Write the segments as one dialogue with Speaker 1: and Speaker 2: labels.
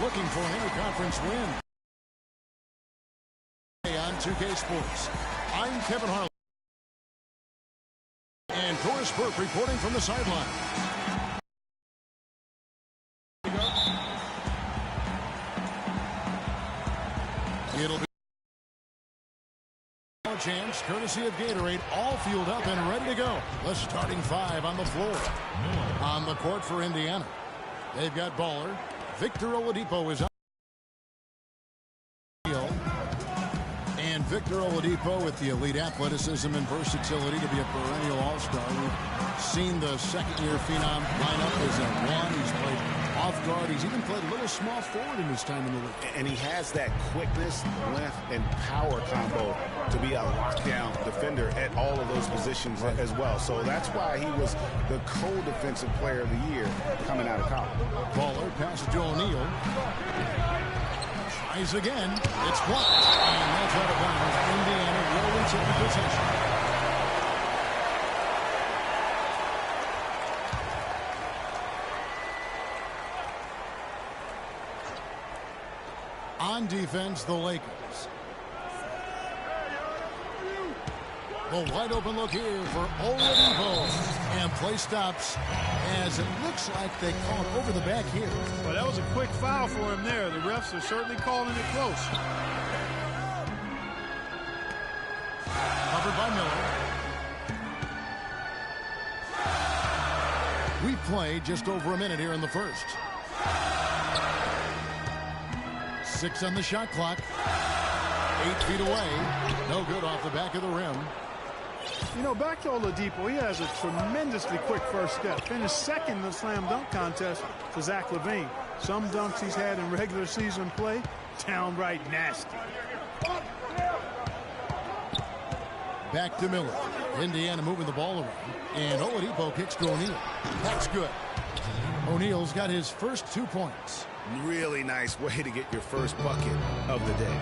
Speaker 1: looking for an interconference win. On 2K Sports, I'm Kevin Harlan. And Doris Burke reporting from the sideline. It'll be a chance, courtesy of Gatorade, all fueled up and ready to go. The starting five on the floor. On the court for Indiana, they've got Baller. Victor Oladipo is up. And Victor Oladipo with the elite athleticism and versatility to be a perennial all-star. We've seen the second-year phenom line up as a one. He's played off guard. He's even played a little small forward in his time in the league.
Speaker 2: And he has that quickness, length, and power combo to be a lockdown defender at all of those positions as well. So that's why he was the co-defensive player of the year coming out of college.
Speaker 1: Baller passes to O'Neal. Tries again. It's blocked. And that's out of bounds. Indiana will retain possession. On defense, the Lakers. The wide open look here for Oladipo. And play stops as it looks like they call it over the back here.
Speaker 3: Well, that was a quick foul for him there. The refs are certainly calling it close.
Speaker 1: Covered by Miller. We played just over a minute here in the first. 6 on the shot clock. 8 feet away. No good off the back of the rim.
Speaker 3: You know, back to Oladipo, he has a tremendously quick first step. Finished second in the slam dunk contest to Zach LaVine. Some dunks he's had in regular season play, downright nasty.
Speaker 1: Back to Miller. Indiana moving the ball around. And Oladipo kicks to O'Neal. That's good. O'Neal's got his first 2 points.
Speaker 2: Really nice way to get your first bucket of the day.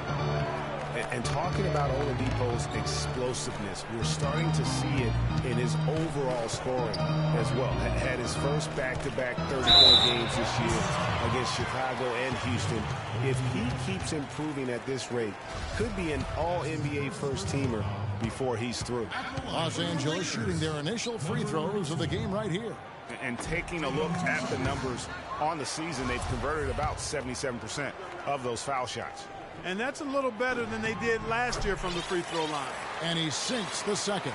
Speaker 2: And talking about Oladipo's explosiveness, we're starting to see it in his overall scoring as well. Had his first back-to-back 30-point games this year against Chicago and Houston. If he keeps improving at this rate, could be an all-NBA first-teamer before he's through.
Speaker 1: Los Angeles shooting their initial free throws of the game right here.
Speaker 2: And taking a look at the numbers on the season, they've converted about 77% of those foul shots.
Speaker 3: And that's a little better than they did last year from the free throw line.
Speaker 1: And he sinks the second.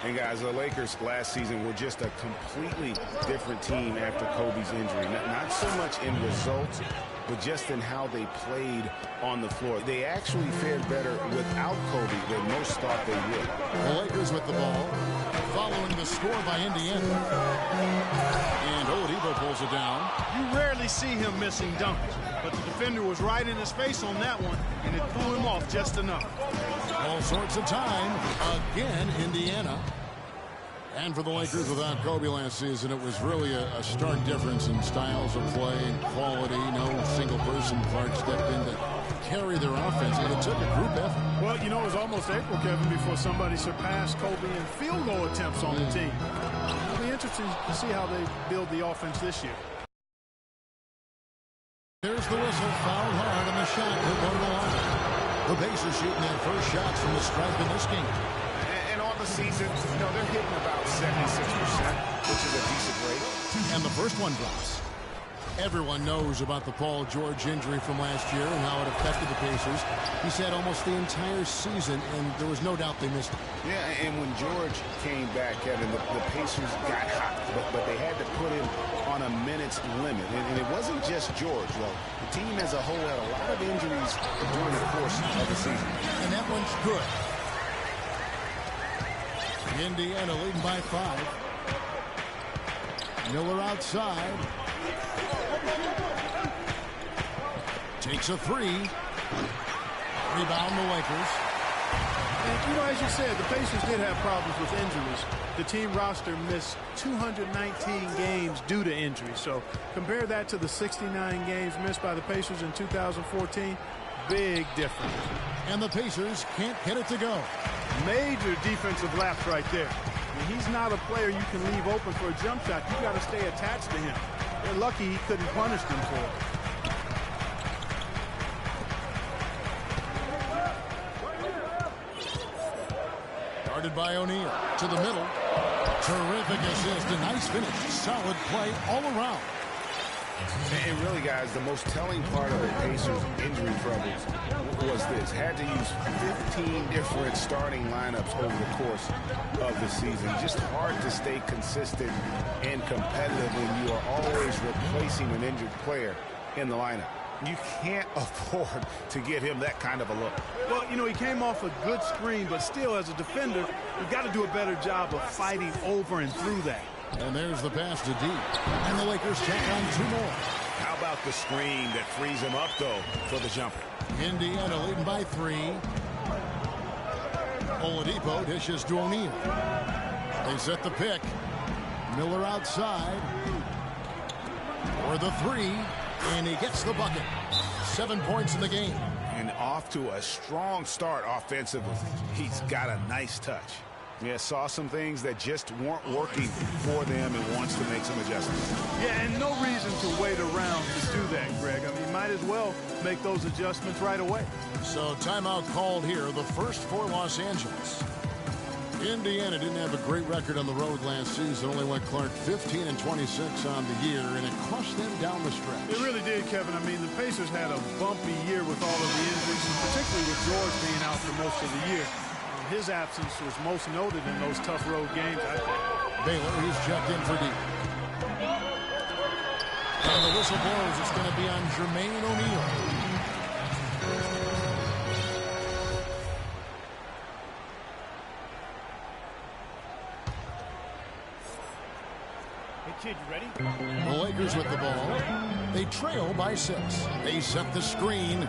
Speaker 2: And guys, the Lakers last season were just a completely different team after Kobe's injury. Not so much in results, but just in how they played on the floor. They actually fared better without Kobe than most thought they would.
Speaker 1: The Lakers with the ball, following the score by Indiana. And Oladipo pulls it down.
Speaker 3: You rarely see him missing dunks, but the defender was right in his face on that one, and it threw him off just enough.
Speaker 1: All sorts of time. Again, Indiana. And for the Lakers without Kobe last season, it was really a stark difference in styles of play and quality. No single person Clark stepped in to carry their offense, and it took a group effort.
Speaker 3: Well, you know, it was almost April, Kevin, before somebody surpassed Kobe in field goal attempts on the team. It'll be interesting to see how they build the offense this year.
Speaker 1: There's the whistle, fouled hard, and the shot will go to the line. The Pacers shooting their first shots from the stripe in this game.
Speaker 2: And on the season, you know, they're hitting about 76%, which is a decent rate.
Speaker 1: And the first one drops. Everyone knows about the Paul George injury from last year and how it affected the Pacers. He said almost the entire season, and there was no doubt they missed it.
Speaker 2: Yeah, and when George came back, Kevin, the Pacers got hot, but they had to put him on a minutes limit. And it wasn't just George, though. The team as a whole had a lot of injuries during the course of the season.
Speaker 1: And that one's good. Indiana leading by 5. Miller outside. Takes a 3. Rebound the Lakers.
Speaker 3: And, you know, as you said, the Pacers did have problems with injuries. The team roster missed 219 games due to injury. So compare that to the 69 games missed by the Pacers in 2014. Big difference.
Speaker 1: And the Pacers can't get it to go.
Speaker 3: Major defensive lapse right there. And he's not a player you can leave open for a jump shot. You got to stay attached to him. They're lucky he couldn't punish them for it.
Speaker 1: Guarded by O'Neal. To the middle. Terrific assist. A nice finish. Solid play all around.
Speaker 2: And really, guys, the most telling part of the Pacers' injury troubles was this. Had to use 15 different starting lineups over the course of the season. Just hard to stay consistent and competitive when you are always replacing an injured player in the lineup. You can't afford to get him that kind of a look.
Speaker 3: Well, you know, he came off a good screen, but still, as a defender, you've got to do a better job of fighting over and through that.
Speaker 1: And there's the pass to deep. And the Lakers check on 2 more.
Speaker 2: How about the screen that frees him up, though, for the jumper?
Speaker 1: Indiana leading by 3. Oladipo dishes to O'Neal. They set the pick. Miller outside. For the 3. And he gets the bucket. 7 points in the game.
Speaker 2: And off to a strong start offensively. He's got a nice touch. Yeah, saw some things that just weren't working for them and wants to make some adjustments.
Speaker 3: Yeah, and no reason to wait around to do that, Greg. I mean, might as well make those adjustments right away.
Speaker 1: So timeout called here, the first for Los Angeles. Indiana didn't have a great record on the road last season. Only went Clark 15 and 26 on the year, and it cost them down the stretch.
Speaker 3: It really did, Kevin. I mean, the Pacers had a bumpy year with all of the injuries, particularly with George being out for most of the year. His absence was most noted in those tough road games, I think.
Speaker 1: Baylor, he's checked in for deep. And the whistle blows. It's going to be on Jermaine O'Neal.
Speaker 3: Hey, kid, you ready?
Speaker 1: The Lakers with the ball. They trail by 6. They set the screen.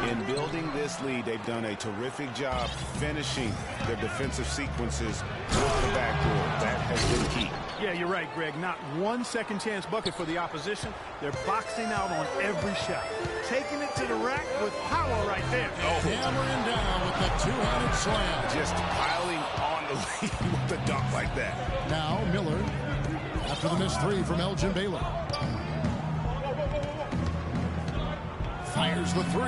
Speaker 2: In building this lead, they've done a terrific job finishing their defensive sequences with the backdoor. That has been key.
Speaker 3: Yeah, you're right, Greg. Not one second chance bucket for the opposition. They're boxing out on every shot. Taking it to the rack with power right there.
Speaker 1: Hammering down with the two-handed slam.
Speaker 2: Just piling on the lead with the dunk like that.
Speaker 1: Now Miller after the missed 3 from Elgin Baylor. Fires the 3.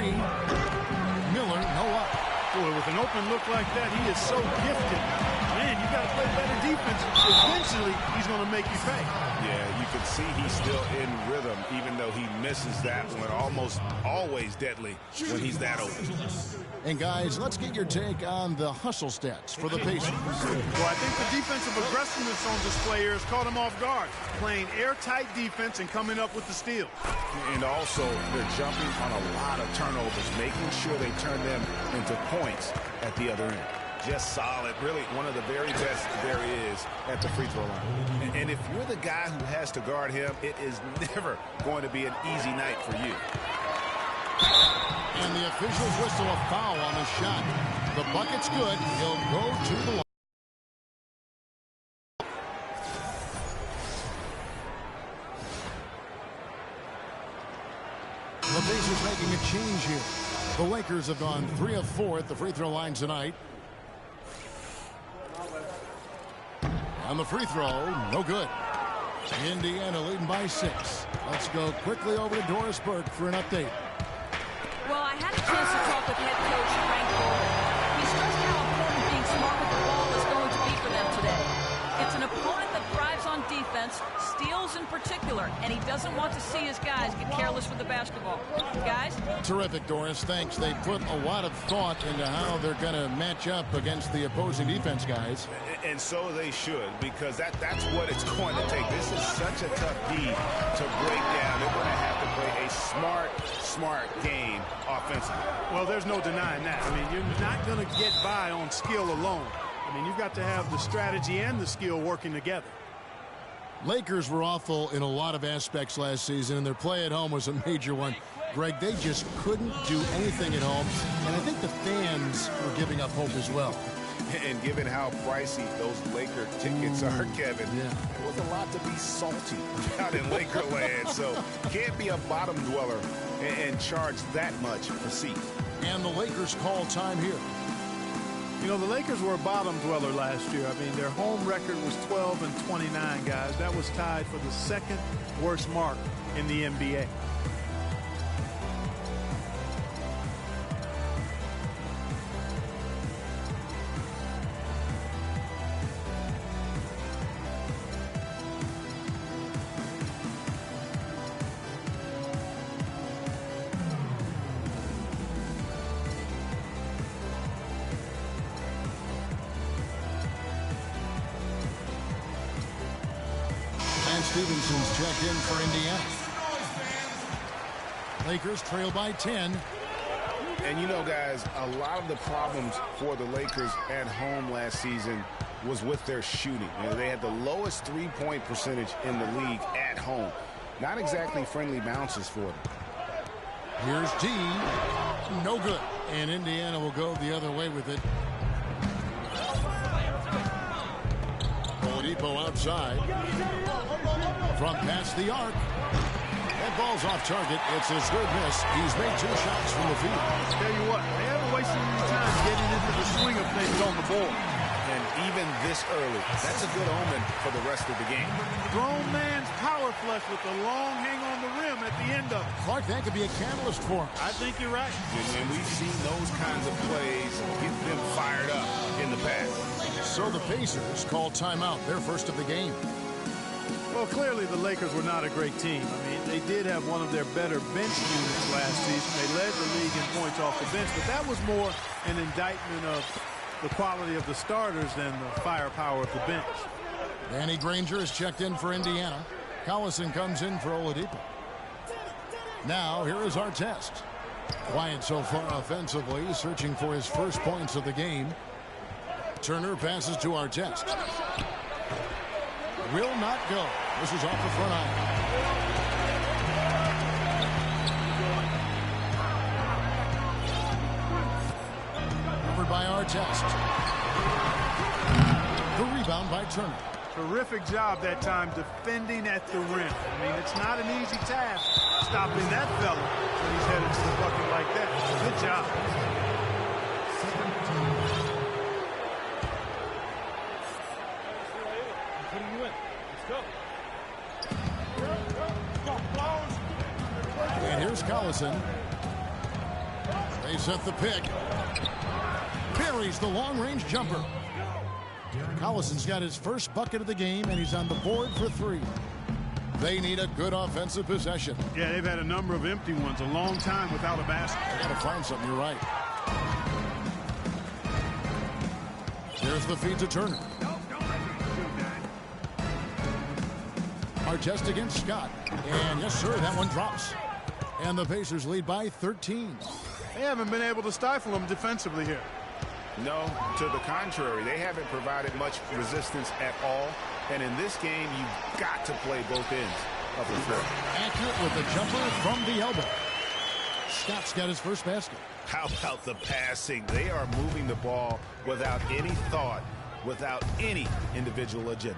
Speaker 1: Miller, no up.
Speaker 3: Boy, with an open look like that, he is so gifted. Man, you got to play better defense. Eventually, he's going to make you pay.
Speaker 2: Yeah, you can see he's still in rhythm, even though he misses that one. Almost always deadly when he's that open.
Speaker 1: And guys, let's get your take on the hustle stats for the Pacers.
Speaker 3: Well, I think the defensive aggressiveness on display here has caught him off guard. Playing airtight defense and coming up with the steal.
Speaker 2: And also, they're jumping on a lot of turnovers, making sure they turn them into points at the other end. Just solid. Really one of the very best there is at the free throw line. And if you're the guy who has to guard him, it is never going to be an easy night for you.
Speaker 1: And the officials whistle a foul on the shot. The bucket's good. He'll go to the line. The Pacers making a change here. The Lakers have gone 3 of 4 at the free throw line tonight. On the free throw, no good. Indiana leading by 6. Let's go quickly over to Doris Burke for an update.
Speaker 4: Well, I had a chance to talk with head coach Frank Vogel. He stressed how important being smart with the ball is going to be for them today. It's an opponent that thrives on defense, steals in particular, and he doesn't want to see his guys get careless with the basketball. Guys?
Speaker 1: Terrific, Doris. Thanks. They put a lot of thought into how they're going to match up against the opposing defense, guys.
Speaker 2: And so they should, because that's what it's going to take. This is such a tough D to break down. They're going to have to play a smart game offensively.
Speaker 3: Well, there's no denying that. I mean, you're not going to get by on skill alone. I mean, you've got to have the strategy and the skill working together.
Speaker 1: Lakers were awful in a lot of aspects last season, and their play at home was a major one. Greg, they just couldn't do anything at home, and I think the fans were giving up hope as well.
Speaker 2: And given how pricey those Laker tickets are, Kevin,
Speaker 1: Yeah.
Speaker 2: there was a lot to be salty out in Lakerland. So can't be a bottom dweller and charge that much for seat.
Speaker 1: And the Lakers call time here.
Speaker 3: You know, the Lakers were a bottom dweller last year. I mean, their home record was 12 and 29, guys. That was tied for the second worst mark in the NBA.
Speaker 1: Stevenson's checked in for Indiana. Lakers trail by 10.
Speaker 2: And you know, guys, a lot of the problems for the Lakers at home last season was with their shooting. You know, they had the lowest three-point percentage in the league at home. Not exactly friendly bounces for them.
Speaker 1: Here's D. No good. And Indiana will go the other way with it. Oladipo outside. From past the arc. That ball's off target. It's his third miss. He's made 2 shots from the field.
Speaker 3: Tell you what, they haven't wasted any time getting into the swing of things on the board.
Speaker 2: And even this early, that's a good omen for the rest of the game.
Speaker 3: Grown man's power flush with the long hang on the rim at the end of it.
Speaker 1: Clark, that could be a catalyst for him.
Speaker 3: I think you're right.
Speaker 2: And we've seen those kinds of plays get them fired up in the past.
Speaker 1: So the Pacers call timeout, their first of the game.
Speaker 3: Well, clearly the Lakers were not a great team. I mean, they did have one of their better bench units last season. They led the league in points off the bench, but that was more an indictment of the quality of the starters than the firepower of the bench.
Speaker 1: Danny Granger is checked in for Indiana. Collison comes in for Oladipo. Now, here is Artest. Quiet so far offensively, searching for his first points of the game. Turner passes to Artest. Will not go. This is off the front iron. Covered by Artest. The rebound by Turner.
Speaker 3: Terrific job that time defending at the rim. I mean, it's not an easy task stopping that fella when he's headed to the bucket like that. Good job.
Speaker 1: And here's Collison. They set the pick. Buries the long-range jumper. Collison's got his first bucket of the game, and he's on the board for 3. They need a good offensive possession.
Speaker 3: Yeah, they've had a number of empty ones, a long time without a basket.
Speaker 1: They got to find something, you're right. There's the feed to Turner. Artest against Scott. And yes, sir, that one drops. And the Pacers lead by 13.
Speaker 3: They haven't been able to stifle them defensively here.
Speaker 2: No, to the contrary. They haven't provided much resistance at all. And in this game, you've got to play both ends of the floor.
Speaker 1: Accurate with the jumper from the elbow. Scott's got his first basket.
Speaker 2: How about the passing? They are moving the ball without any thought, without any individual agendas.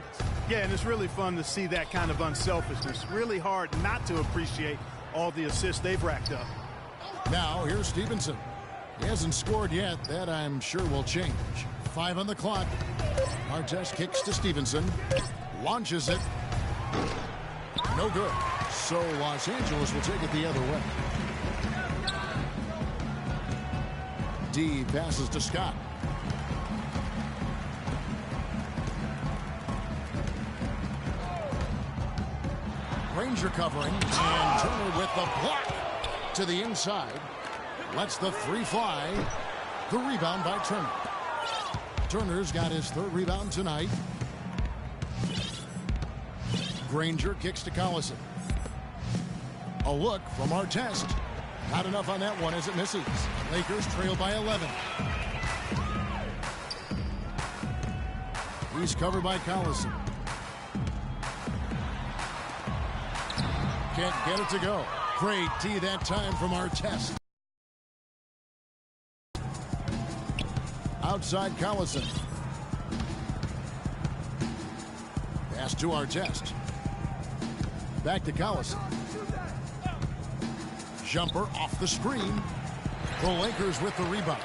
Speaker 3: Yeah, and it's really fun to see that kind of unselfishness. Really hard not to appreciate all the assists they've racked up.
Speaker 1: Now, here's Stevenson. He hasn't scored yet. That, I'm sure, will change. 5 on the clock. Artest kicks to Stevenson. Launches it. No good. So Los Angeles will take it the other way. D passes to Scott. Granger covering, and Turner with the block to the inside. Lets the 3 fly. The rebound by Turner. Turner's got his 3rd rebound tonight. Granger kicks to Collison. A look from Artest. Not enough on that one as it misses. Lakers trail by 11. He's covered by Collison. Can't get it to go. Great D that time from Artest. Outside Collison. Pass to Artest. Back to Collison. Jumper off the screen. The Lakers with the rebound.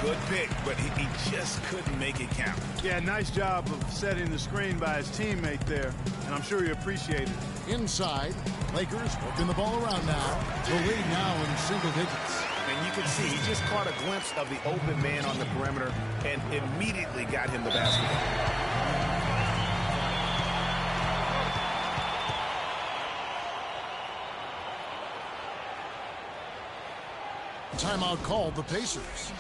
Speaker 2: Good pick, but he just couldn't make it count.
Speaker 3: Yeah, nice job of setting the screen by his teammate there, and I'm sure he appreciated it.
Speaker 1: Inside, Lakers working the ball around now. The lead now in single digits.
Speaker 2: And you can see he just caught a glimpse of the open man on the perimeter and immediately got him the basketball.
Speaker 1: Timeout called the Pacers.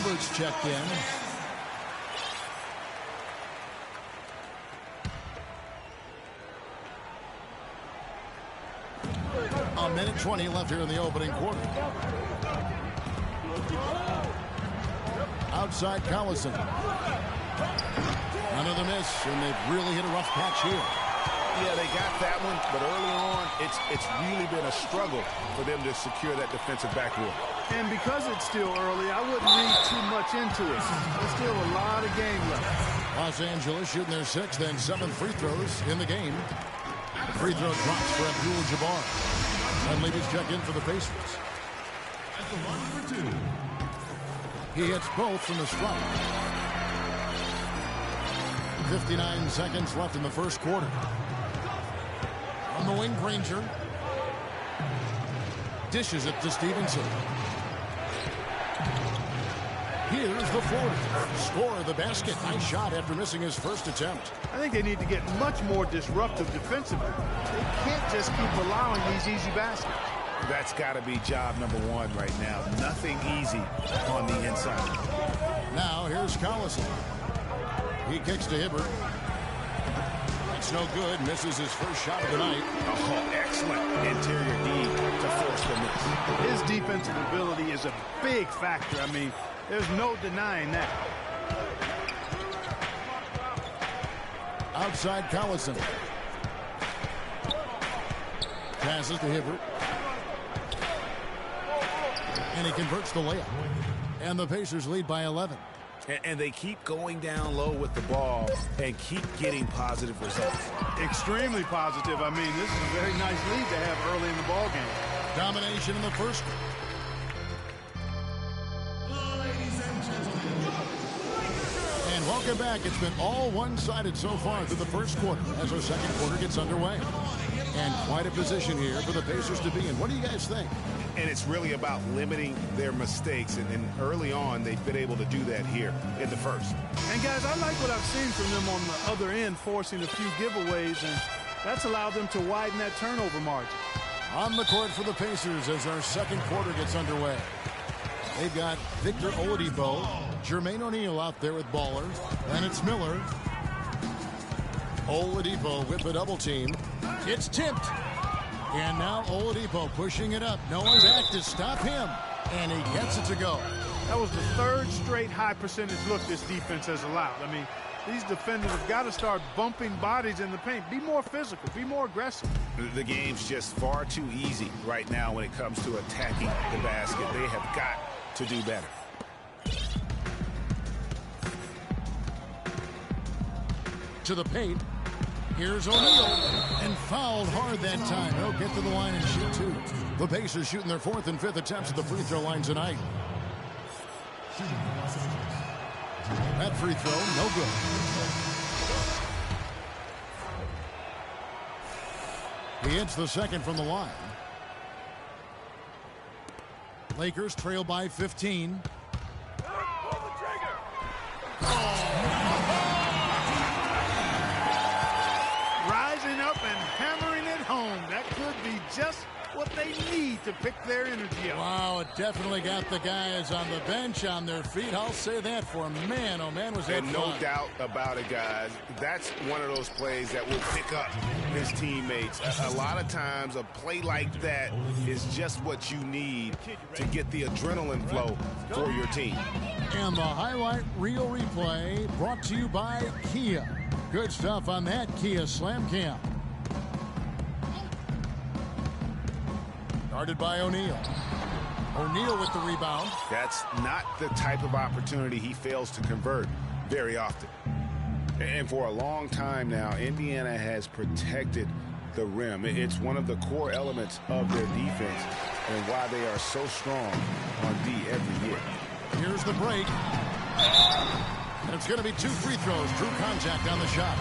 Speaker 1: Hibbert's checked in. A minute 20 left here in the opening quarter. Outside Collison. Another miss, and they've really hit a rough patch here.
Speaker 2: Yeah, they got that one, but early on, it's really been a struggle for them to secure that defensive backboard.
Speaker 3: And because it's still early, I wouldn't read too much into it. There's still a lot of game left.
Speaker 1: Los Angeles shooting their 6th and 7th free throws in the game. The free throw drops for Abdul-Jabbar. And ladies check in for the Pacers. At the line for 2. He hits both from the strike. 59 seconds left in the first quarter. On the wing, Granger dishes it to Stevenson. Here's the floater. Score of the basket. Nice shot after missing his first attempt.
Speaker 3: I think they need to get much more disruptive defensively. They can't just keep allowing these easy baskets.
Speaker 2: That's got to be job number 1 right now. Nothing easy on the inside.
Speaker 1: Now here's Collison. He kicks to Hibbert. It's no good. Misses his first shot of the night.
Speaker 2: Oh, excellent interior D to force the miss.
Speaker 3: His defensive ability is a big factor. I mean, there's no denying that.
Speaker 1: Outside Collison. Passes to Hibbert. And he converts the layup. And the Pacers lead by 11.
Speaker 2: And they keep going down low with the ball and keep getting positive results.
Speaker 3: Extremely positive. I mean, this is a very nice lead to have early in the ball game.
Speaker 1: Domination in the first. And welcome back. It's been all one-sided so far through the first quarter as our second quarter gets underway. And quite a position here for the Pacers to be in. What do you guys think?
Speaker 2: And it's really about limiting their mistakes. And early on, they've been able to do that here in the first.
Speaker 3: And, guys, I like what I've seen from them on the other end, forcing a few giveaways, and that's allowed them to widen that turnover margin.
Speaker 1: On the court for the Pacers as our second quarter gets underway. They've got Victor Oladipo, Jermaine O'Neal out there with Baller, Lennox Miller. Oladipo with the double team. It's tipped. And now Oladipo pushing it up. No one back to stop him. And he gets it to go.
Speaker 3: That was the third straight high percentage look this defense has allowed. I mean, these defenders have got to start bumping bodies in the paint. Be more physical. Be more aggressive.
Speaker 2: The game's just far too easy right now when it comes to attacking the basket. They have got to do better.
Speaker 1: To the paint. Here's O'Neal, and fouled hard that time. He'll get to the line and shoot 2. The Pacers shooting their 4th and 5th attempts at the free throw line tonight. That free throw, no good. He hits the second from the line. Lakers trail by 15.
Speaker 3: Just what they need to pick their energy up.
Speaker 1: Wow, it definitely got the guys on the bench on their feet. I'll say that for man. Oh, man, was that
Speaker 2: fun. And no doubt about it, guys. That's one of those plays that will pick up his teammates. A lot of times, a play like that is just what you need to get the adrenaline flow for your team.
Speaker 1: And the highlight reel replay brought to you by Kia. Good stuff on that Kia Slam Cam. Guarded by O'Neal. O'Neal with the rebound.
Speaker 2: That's not the type of opportunity he fails to convert very often. And for a long time now, Indiana has protected the rim. It's one of the core elements of their defense and why they are so strong on D every year.
Speaker 1: Here's the break. And it's going to be 2 free throws. True contact on the shot.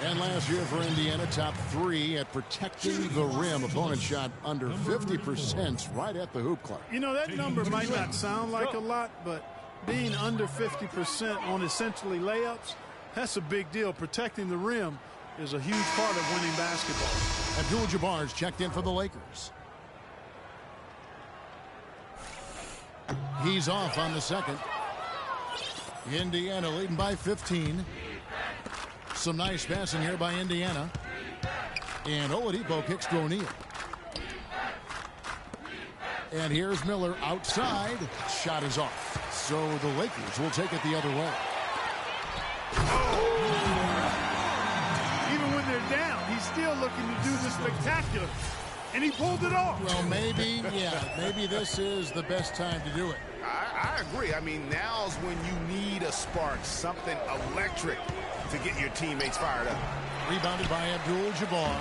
Speaker 1: And last year for Indiana, top 3 at protecting the rim. Opponent shot under 50% right at the hoop, Clark.
Speaker 3: You know, that number might not sound like a lot, but being under 50% on essentially layups, that's a big deal. Protecting the rim is a huge part of winning basketball.
Speaker 1: Abdul-Jabbar's checked in for the Lakers. He's off on the second. Indiana leading by 15. Some nice passing here by Indiana. And Oladipo kicks to O'Neal. And here's Miller outside. Shot is off. So the Lakers will take it the other way.
Speaker 3: Even when they're down, he's still looking to do the spectacular. And he pulled it off.
Speaker 1: Well, maybe this is the best time to do it.
Speaker 2: I agree. I mean, now's when you need a spark, something electric to get your teammates fired up.
Speaker 1: Rebounded by Abdul-Jabbar.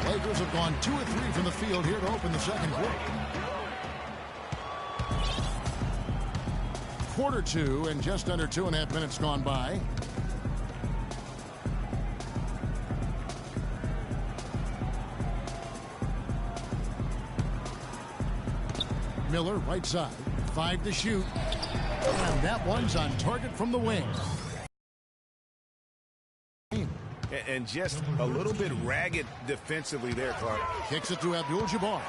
Speaker 1: Lakers have gone 2 of 3 from the field here to open the second quarter. Quarter 2 and just under 2.5 minutes gone by. Miller right side. 5 to shoot. And that one's on target from the wing.
Speaker 2: And just a little bit ragged defensively there, Clark.
Speaker 1: Kicks it to Abdul-Jabbar.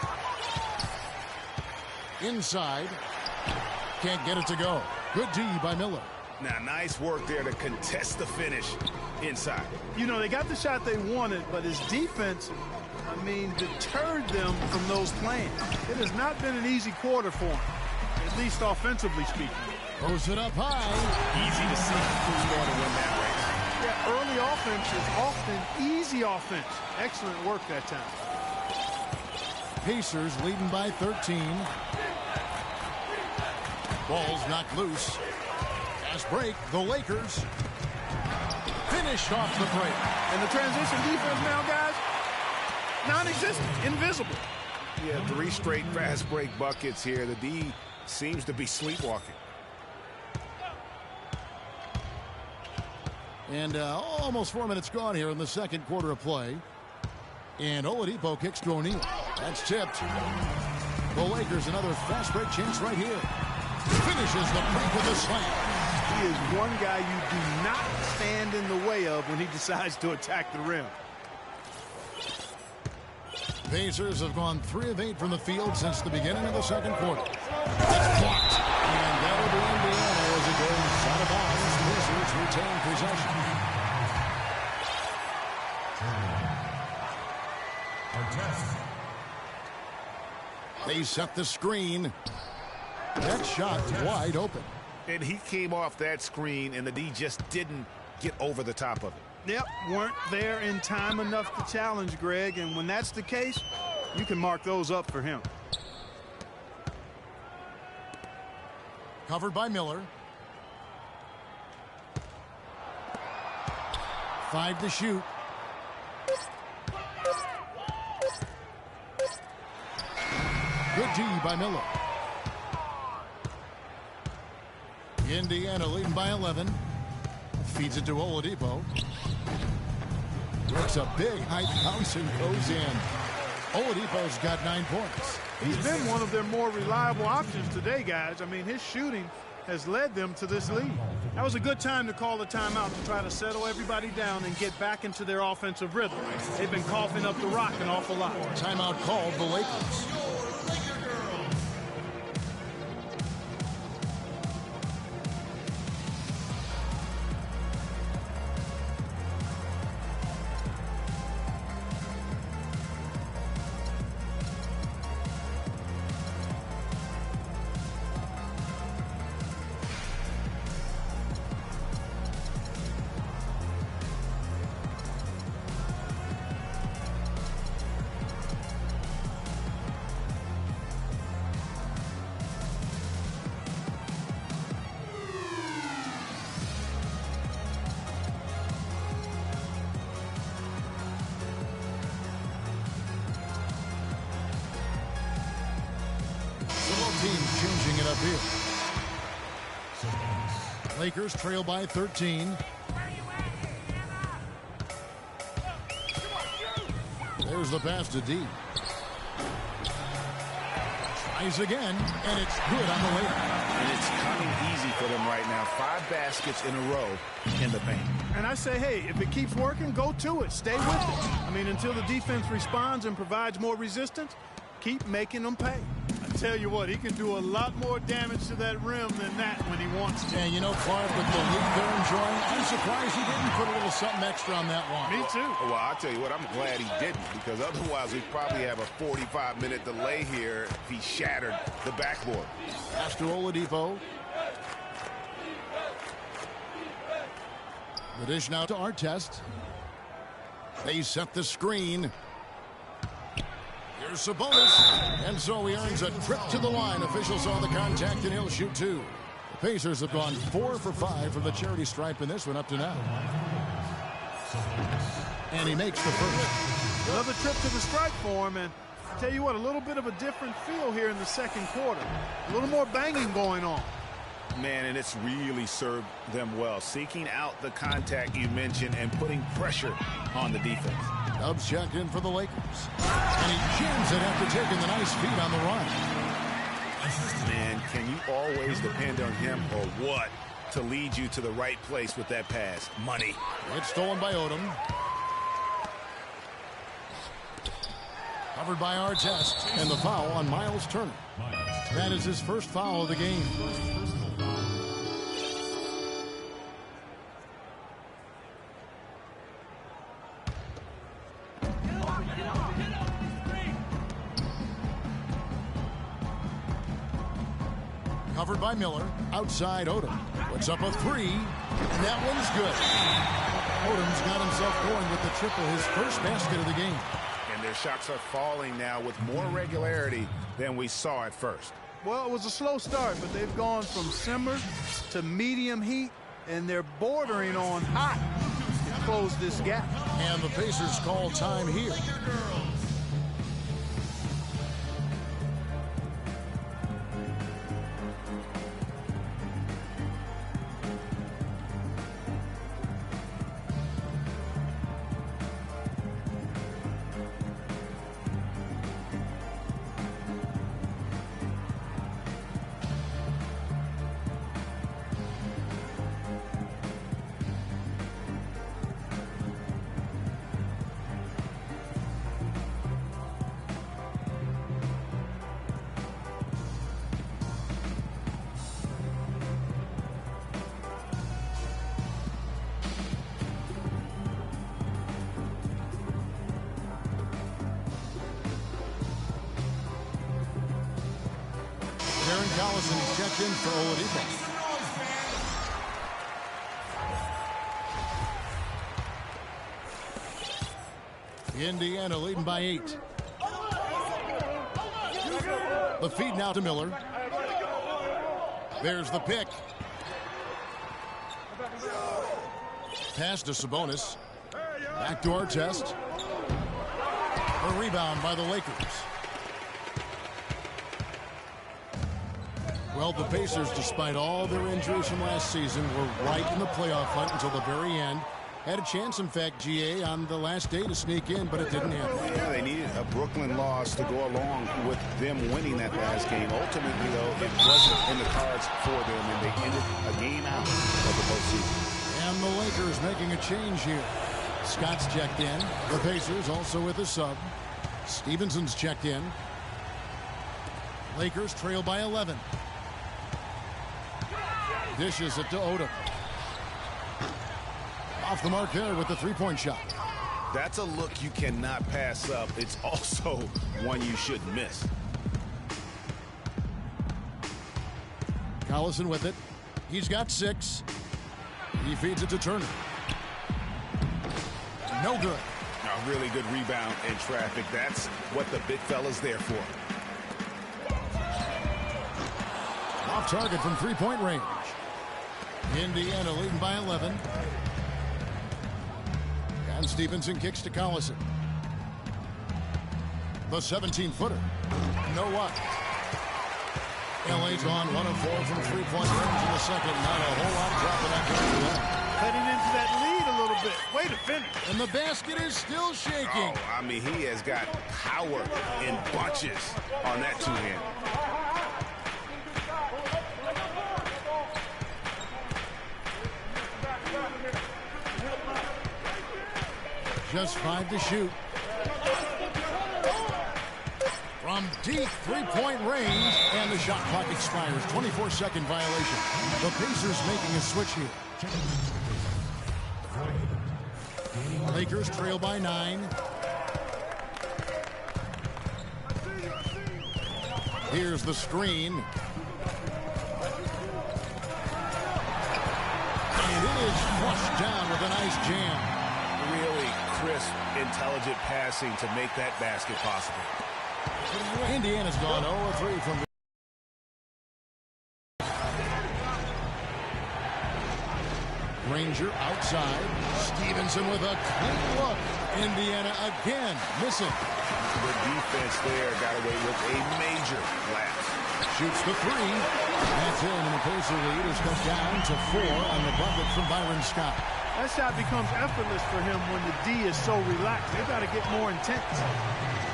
Speaker 1: Inside. Can't get it to go. Good D by Miller.
Speaker 2: Now, nice work there to contest the finish inside.
Speaker 3: You know, they got the shot they wanted, but his defense, deterred them from those plans. It has not been an easy quarter for him, at least offensively speaking.
Speaker 1: Posts it up high.
Speaker 2: Easy to see who's going to win that race.
Speaker 3: Yeah, early offense is often easy offense. Excellent work that time.
Speaker 1: Pacers leading by 13. Ball's knocked loose. Fast break. The Lakers finish off the break.
Speaker 3: And the transition defense now, guys, non-existent, invisible.
Speaker 2: Yeah, 3 straight fast break buckets here. The D seems to be sleepwalking.
Speaker 1: And almost 4 minutes gone here in the second quarter of play. And Oladipo kicks to O'Neal. That's tipped. The Lakers another fast break chance right here. Finishes the break with a slam.
Speaker 3: He is one guy you do not stand in the way of when he decides to attack the rim.
Speaker 1: Pacers have gone 3 of 8 from the field since the beginning of the second quarter. That's blocked. And that'll be Indiana as it goes out of bounds. Pacers retain possession. They set the screen. That shot wide open.
Speaker 2: And he came off that screen, and the D just didn't get over the top of it.
Speaker 3: Yep, weren't there in time enough to challenge Greg, and when that's the case, you can mark those up for him.
Speaker 1: Covered by Miller. 5 to shoot. Good D by Miller. Indiana leading by 11. Feeds it to Oladipo. Works a big height bounce and goes in. Oladipo's got 9 points.
Speaker 3: He's been one of their more reliable options today, guys. His shooting has led them to this lead. That was a good time to call the timeout to try to settle everybody down and get back into their offensive rhythm. They've been coughing up the rock an awful lot.
Speaker 1: Timeout called the Lakers. Teams changing it up here. Lakers trail by 13. There's the pass to D. Tries again, and it's good on the layup.
Speaker 2: And it's coming easy for them right now. 5 baskets in a row in the paint.
Speaker 3: And I say, hey, if it keeps working, go to it. Stay with it. Until the defense responds and provides more resistance, keep making them pay. Tell you what, he can do a lot more damage to that rim than that when he wants to.
Speaker 1: And you know, Clark, with the lead they're enjoying, I'm surprised he didn't put a little something extra on that one.
Speaker 3: Me too.
Speaker 2: Well, I'll tell you what, I'm glad he didn't, because otherwise we'd probably have a 45-minute delay here if he shattered the backboard.
Speaker 1: Pass to Oladipo. The dish now to Artest. They set the screen. Here's Sabonis. And so he earns a trip to the line. Officials saw the contact, and he'll shoot two. The Pacers have gone 4 for 5 from the charity stripe in this one up to now. And he makes the first.
Speaker 3: Another trip to the stripe for him, and I tell you what, a little bit of a different feel here in the second quarter. A little more banging going on.
Speaker 2: Man, and it's really served them well, seeking out the contact you mentioned and putting pressure on the defense.
Speaker 1: Dubs checked in for the Lakers. And he jams it after taking the nice feed on the run.
Speaker 2: Man, can you always depend on him or what to lead you to the right place with that pass? Money.
Speaker 1: It's stolen by Odom. Covered by Artest. And the foul on Miles Turner. That is his first foul of the game. Covered by Miller. Outside Odom. Puts up a three. And that one's good. Odom's got himself going with the triple, his first basket of the game.
Speaker 2: And their shots are falling now with more regularity than we saw at first.
Speaker 3: Well, it was a slow start, but they've gone from simmer to medium heat, and they're bordering on hot to close this gap.
Speaker 1: And the Pacers call time here. Darren Collison is checked in for Oladipo. Indiana leading by 8. The feed now to Miller. There's the pick. Pass to Sabonis. Back to Artest. A rebound by the Lakers. Well, the Pacers, despite all their injuries from last season, were right in the playoff hunt until the very end. Had a chance, in fact, GA, on the last day to sneak in, but it didn't happen.
Speaker 2: Yeah, they needed a Brooklyn loss to go along with them winning that last game. Ultimately, though, it wasn't in the cards for them, and they ended a game out of the postseason.
Speaker 1: And the Lakers making a change here. Scott's checked in. The Pacers also with a sub. Stevenson's checked in. Lakers trail by 11. Dishes it to Odom. Off the mark there with the three-point shot.
Speaker 2: That's a look you cannot pass up. It's also one you should miss.
Speaker 1: Collison with it. He's got 6. He feeds it to Turner. No good.
Speaker 2: A really good rebound in traffic. That's what the big fella's there for.
Speaker 1: Off target from three-point range. Indiana leading by 11. And Stevenson kicks to Collison. The 17-footer. No what? LA's on 1 of 4 from three-point range in the second. Not a whole lot dropping that.
Speaker 3: Heading into that lead a little bit. Way to finish.
Speaker 1: And the basket is still shaking.
Speaker 2: Oh, I mean, he has got power in bunches on that two-hand. Just
Speaker 1: 5 to shoot. From deep three-point range, and the shot clock expires. 24-second violation. The Pacers making a switch here. Lakers trail by 9. Here's the screen. And it is flushed down with a nice jam.
Speaker 2: Really crisp, intelligent passing to make that basket possible.
Speaker 1: Indiana's gone 0-3 from the Granger outside. Stevenson with a clean look. Indiana again missing.
Speaker 2: The defense there got away with a major lapse.
Speaker 1: Shoots the 3. That's in, and the Pacer lead is cut down to 4 on the bucket from Byron Scott.
Speaker 3: That shot becomes effortless for him when the D is so relaxed. They've got to get more intense.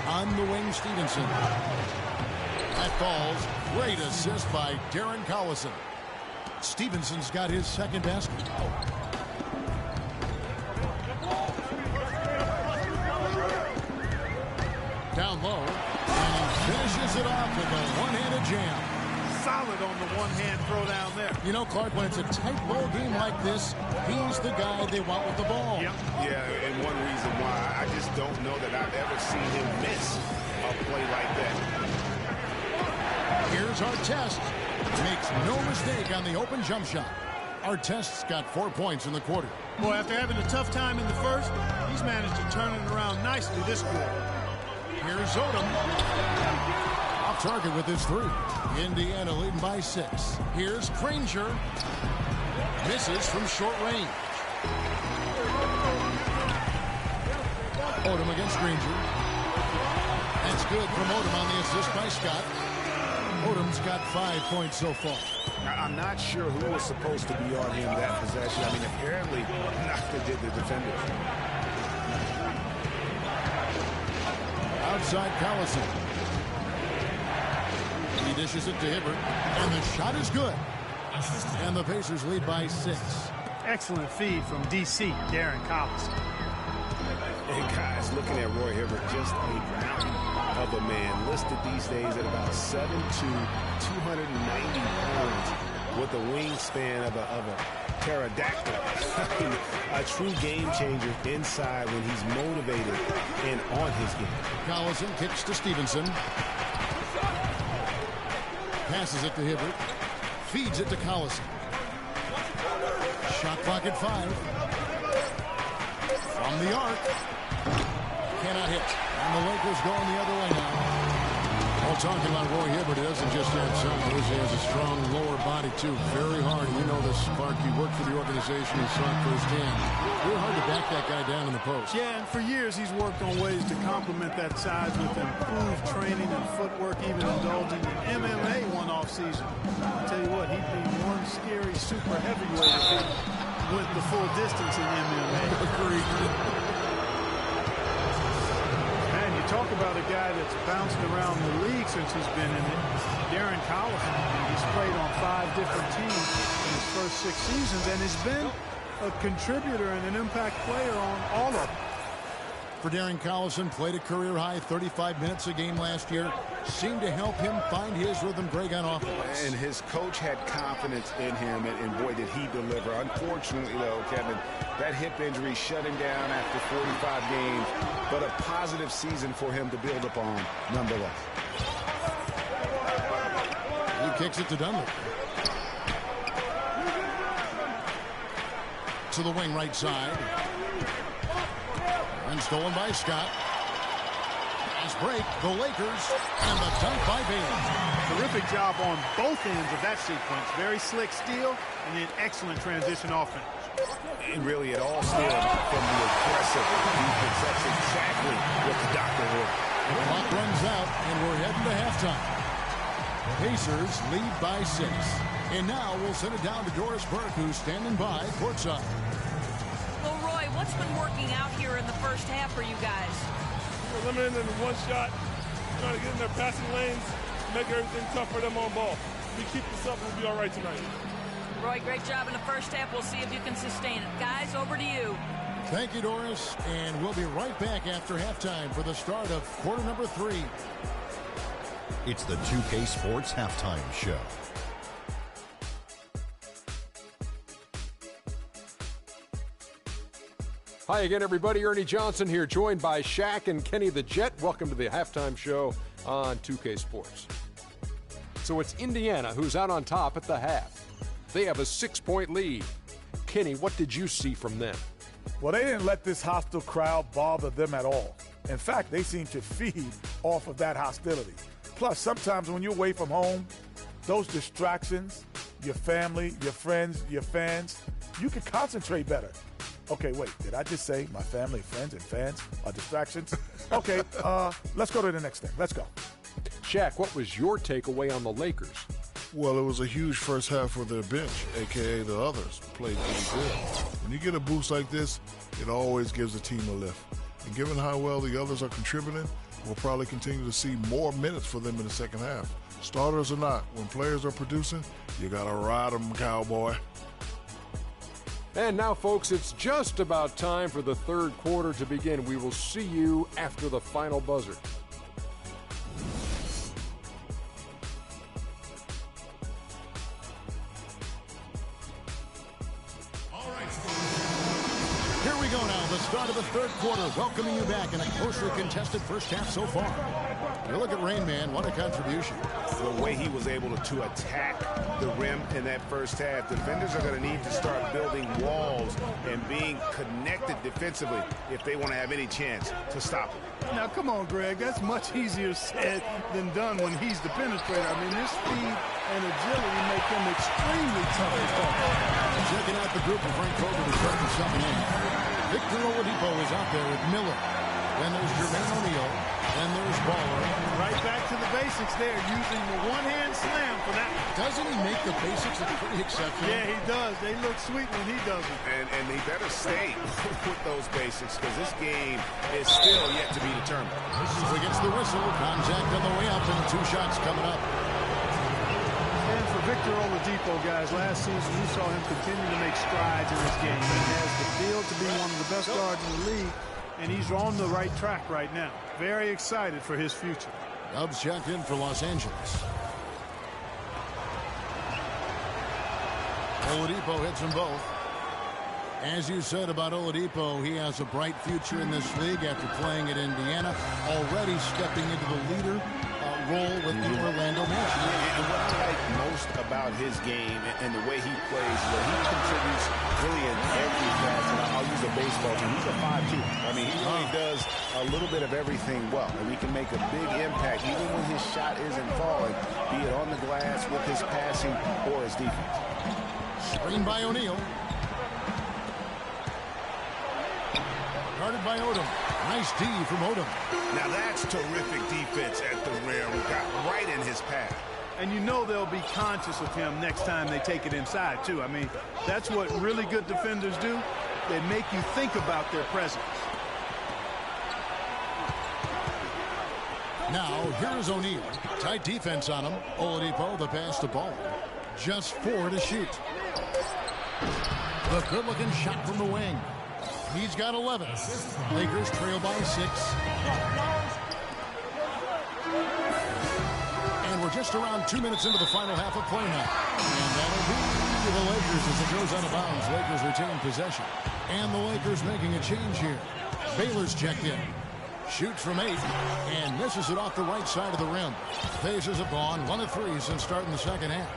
Speaker 1: On the wing, Stevenson. That falls. Great assist by Darren Collison. Stevenson's got his second basket. Down low. And he finishes it off with a one-handed jam.
Speaker 3: Solid on the one-hand throw down there.
Speaker 1: You know, Clark, when it's a tight ball game like this, he's the guy they want with the ball.
Speaker 3: Yep.
Speaker 2: Yeah, and one reason why, I just don't know that I've ever seen him miss a play like that.
Speaker 1: Here's Artest. Makes no mistake on the open jump shot. Artest's got 4 points in the quarter.
Speaker 3: Boy, after having a tough time in the first, he's managed to turn it around nicely this quarter.
Speaker 1: Here's Odom. Off target with his 3. Indiana leading by 6. Here's Granger. Misses from short range. Odom against Granger. That's good from Odom on the assist by Scott. Odom's got 5 points so far.
Speaker 2: I'm not sure who was supposed to be on him that possession. I mean, apparently, neither did the defenders.
Speaker 1: Outside Collison. He dishes it to Hibbert, and the shot is good. And the Pacers lead by 6.
Speaker 3: Excellent feed from D.C., Darren Collison.
Speaker 2: And guys, looking at Roy Hibbert, just a mountain of a man, listed these days at about 7'2", 290 pounds, with the wingspan of a pterodactyl. A true game changer inside when he's motivated and on his game.
Speaker 1: Collison kicks to Stevenson. Passes it to Hibbert. Feeds it to Collison. Shot clock at 5. From the arc. Cannot hit. And the Lakers going the other way now. Well, talking about Roy Hibbert, he doesn't just have size. He has a strong lower body, too. Very hard. You know this, Clark. You worked for the organization. You saw it firsthand. Really hard to back that guy down in the post.
Speaker 3: Yeah, and for years he's worked on ways to complement that size with improved training and footwork, even indulging in MMA one off season. I'll tell you what, he'd be one scary super heavyweight if he went the full distance in MMA.
Speaker 1: Agreed.
Speaker 3: Talk about a guy that's bounced around the league since he's been in it. Darren Collison. He's played on 5 different teams in his first 6 seasons and has been a contributor and an impact player on all of them.
Speaker 1: For Darren Collison, played a career-high 35 minutes a game last year. Seemed to help him find his rhythm, Greg, on offense.
Speaker 2: And his coach had confidence in him, and boy, did he deliver. Unfortunately, though, Kevin, that hip injury shut him down after 45 games, but a positive season for him to build upon, nonetheless.
Speaker 1: He kicks it to Dunlap. To the wing right side. And stolen by Scott. Nice break, the Lakers, and the dunk by Bailey.
Speaker 3: Terrific job on both ends of that sequence. Very slick steal, and then excellent transition offense.
Speaker 2: And really, it all stemmed from the aggressive defense. That's exactly what the doctor ordered.
Speaker 1: The clock runs out, and we're heading to halftime. Pacers lead by 6. And now we'll send it down to Doris Burke, who's standing by courtside.
Speaker 4: Well, Roy, what's been working out here in the first half for you guys?
Speaker 5: We're limiting them to one shot, trying to get in their passing lanes, make everything tough for them on ball. If we keep this up, we'll be all right tonight.
Speaker 4: Roy, great job in the first half. We'll see if you can sustain it. Guys, over to you.
Speaker 1: Thank you, Doris. And we'll be right back after halftime for the start of quarter number 3.
Speaker 6: It's the 2K Sports Halftime Show.
Speaker 7: Hi again, everybody. Ernie Johnson here, joined by Shaq and Kenny the Jet. Welcome to the Halftime Show on 2K Sports. So it's Indiana who's out on top at the half. They have a 6-point lead. Kenny, what did you see from them?
Speaker 8: Well, they didn't let this hostile crowd bother them at all. In fact, they seem to feed off of that hostility. Plus, sometimes when you're away from home, those distractions, your family, your friends, your fans, you can concentrate better. Okay, wait, did I just say my family, friends, and fans are distractions? Okay, let's go to the next thing. Let's go.
Speaker 7: Shaq, what was your takeaway on the Lakers?
Speaker 9: Well, it was a huge first half for their bench, a.k.a. the others, played pretty good. When you get a boost like this, it always gives the team a lift. And given how well the others are contributing, we'll probably continue to see more minutes for them in the second half. Starters or not, when players are producing, you got to ride them, cowboy.
Speaker 7: And now, folks, it's just about time for the third quarter to begin. We will see you after the final buzzer.
Speaker 1: Here we go now, the start of the third quarter, welcoming you back in a closely contested first half so far. You look at Rain Man, what a contribution.
Speaker 2: The way he was able to attack the rim in that first half, defenders are going to need to start building walls and being connected defensively if they want to have any chance to stop him.
Speaker 3: Now, come on, Greg. That's much easier said than done when he's the penetrator. I mean, his speed and agility make him extremely tough to stop.
Speaker 1: Checking out the group of Frank Vogel to start something in. Victor Oladipo is out there with Miller. Then there's Jermaine O'Neal. Then there's Baller.
Speaker 3: Right back to the basics there, using the one-hand slam for that.
Speaker 1: Doesn't he make the basics look pretty exceptional?
Speaker 3: Yeah, he does. They look sweet when he does it.
Speaker 2: And he better stay with those basics because this game is still yet to be determined.
Speaker 1: So he gets the whistle. Contact on the way up and 2 shots coming up.
Speaker 3: And for Victor Oladipo, guys, last season we saw him continue to make strides in this game. He has the field to be one of the best guards in the league, and he's on the right track right now. Very excited for his future.
Speaker 1: Dubs checked in for Los Angeles. Oladipo hits them both. As you said about Oladipo, he has a bright future in this league after playing at Indiana, already stepping into the leader role with the Orlando Magic.
Speaker 2: And what I like most about his game and the way he plays, that he contributes really in every facet. I'll use a baseball team. He's a 5'2". I mean, he really does a little bit of everything well, and he can make a big impact even when his shot isn't falling, be it on the glass with his passing or his defense.
Speaker 1: Screen by O'Neal. Guarded by Odom. Nice D from Odom.
Speaker 2: Now that's terrific defense at the rim. Got right in his path.
Speaker 3: And you know they'll be conscious of him next time they take it inside, too. I mean, that's what really good defenders do. They make you think about their presence.
Speaker 1: Now, here's O'Neal. Tight defense on him. Oladipo, the pass to Ball. Just 4 to shoot. The good-looking shot from the wing. He's got 11. Lakers trail by 6. And we're just around 2 minutes into the final half of play now. And that'll be the Lakers as it goes out of bounds. Lakers retain possession. And the Lakers making a change here. Baylor's checked in. Shoots from 8 and misses it off the right side of the rim. Pacers have gone 1 of 3 since starting the second half.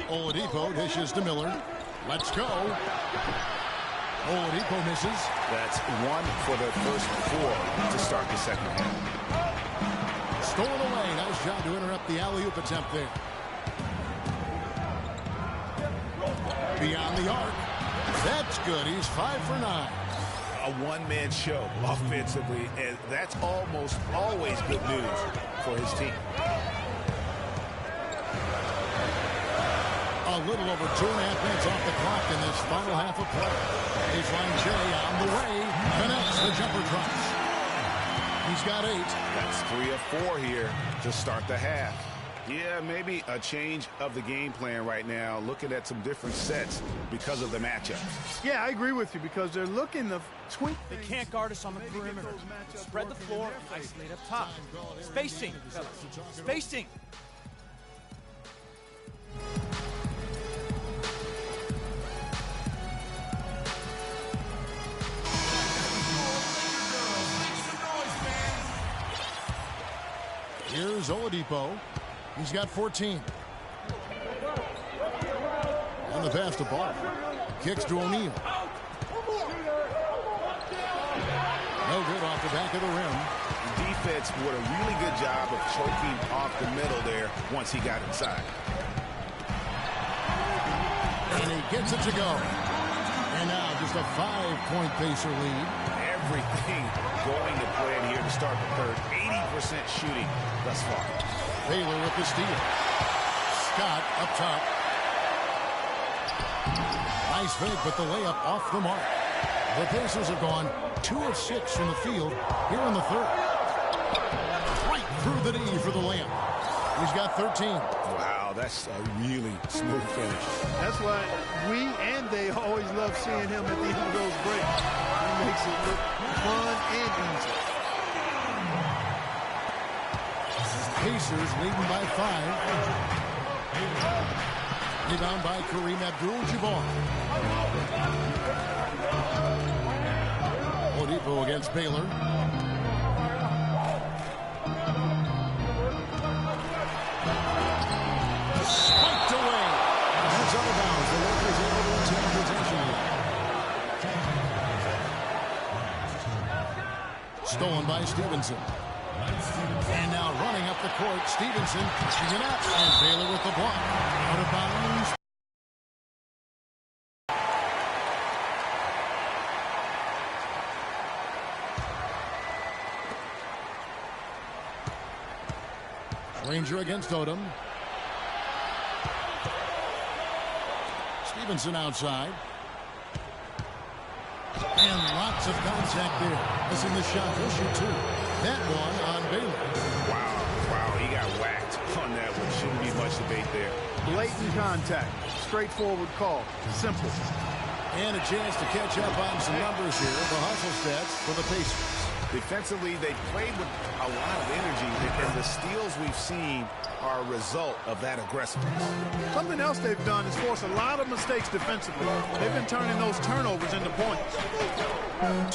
Speaker 1: Oladipo dishes to Miller. Let's go. Oladipo misses.
Speaker 2: That's 1 for the first 4 to start the second half.
Speaker 1: Stolen away. Nice job to interrupt the alley-oop attempt there. Beyond the arc. That's good. He's 5 for 9.
Speaker 2: A one-man show offensively, and that's almost always good news for his team.
Speaker 1: A little over 2.5 minutes off the clock in this final half of play. Baseline Jay on the way. Connects the jumper drops. He's got 8.
Speaker 2: That's 3 of 4 here to start the half. Yeah, maybe a change of the game plan right now, looking at some different sets because of the matchup.
Speaker 3: Yeah, I agree with you because they're looking to tweak.
Speaker 10: They can't guard us on the perimeter. Spread the floor, isolate up top. Spacing, fellas. Spacing.
Speaker 1: Here's Oladipo. He's got 14. On the pass to Ball. Kicks to O'Neal. No good off the back of the rim.
Speaker 2: The defense did a really good job of choking off the middle there once he got inside.
Speaker 1: And he gets it to go. And now just a 5-point Pacer lead.
Speaker 2: Everything going to plan here to start the third. 80% shooting thus far.
Speaker 1: Baylor with the steal. Scott up top. Nice fake, but the layup off the mark. The Pacers have gone 2 of 6 from the field here in the third. Right through the D for the layup. He's got 13.
Speaker 2: Wow, that's a really smooth finish.
Speaker 3: That's why we and they always love seeing him at the end of those breaks. He makes it look fun and easy.
Speaker 1: Pacers leading by 5. Rebound by Kareem Abdul-Jabbar. Oladipo against Baylor. Spiked away. That's out of bounds. The Lakers able to retain possession. Stolen by Stevenson. And now running up the court, Stevenson pushing it up, and Baylor with the block. Out of bounds. Ranger against Odom. Stevenson outside. And lots of contact there. Missing the shot. He'll shoot 2. That one on Baylor.
Speaker 2: Wow, he got whacked on that one. Shouldn't be much debate there.
Speaker 3: Blatant contact. Straightforward call. Simple.
Speaker 1: And a chance to catch up on some numbers here. The hustle stats for the Pacers.
Speaker 2: Defensively, they played with a lot of energy, and the steals we've seen are a result of that aggressiveness.
Speaker 3: Something else they've done is force a lot of mistakes defensively. They've been turning those turnovers into points.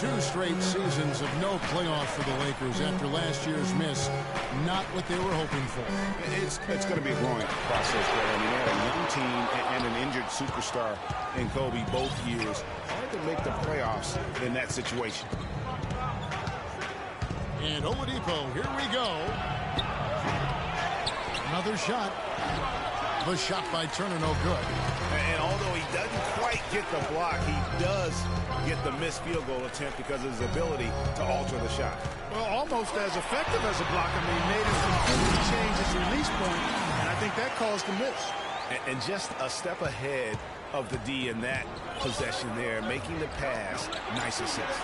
Speaker 1: 2 straight seasons of no playoffs for the Lakers after last year's miss. Not what they were hoping for.
Speaker 2: It's going to be a growing process, but I mean, they had a young team and an injured superstar in Kobe both years. Hard to make the playoffs in that situation.
Speaker 1: And Oladipo, here we go. Another shot. The shot by Turner, no good.
Speaker 2: And although he doesn't quite get the block, he does get the missed field goal attempt because of his ability to alter the shot.
Speaker 3: Well, almost as effective as a block. I mean, made him completely change his release point, and I think that caused the miss.
Speaker 2: And just a step ahead of the D in that possession there, making the pass. Nice assist.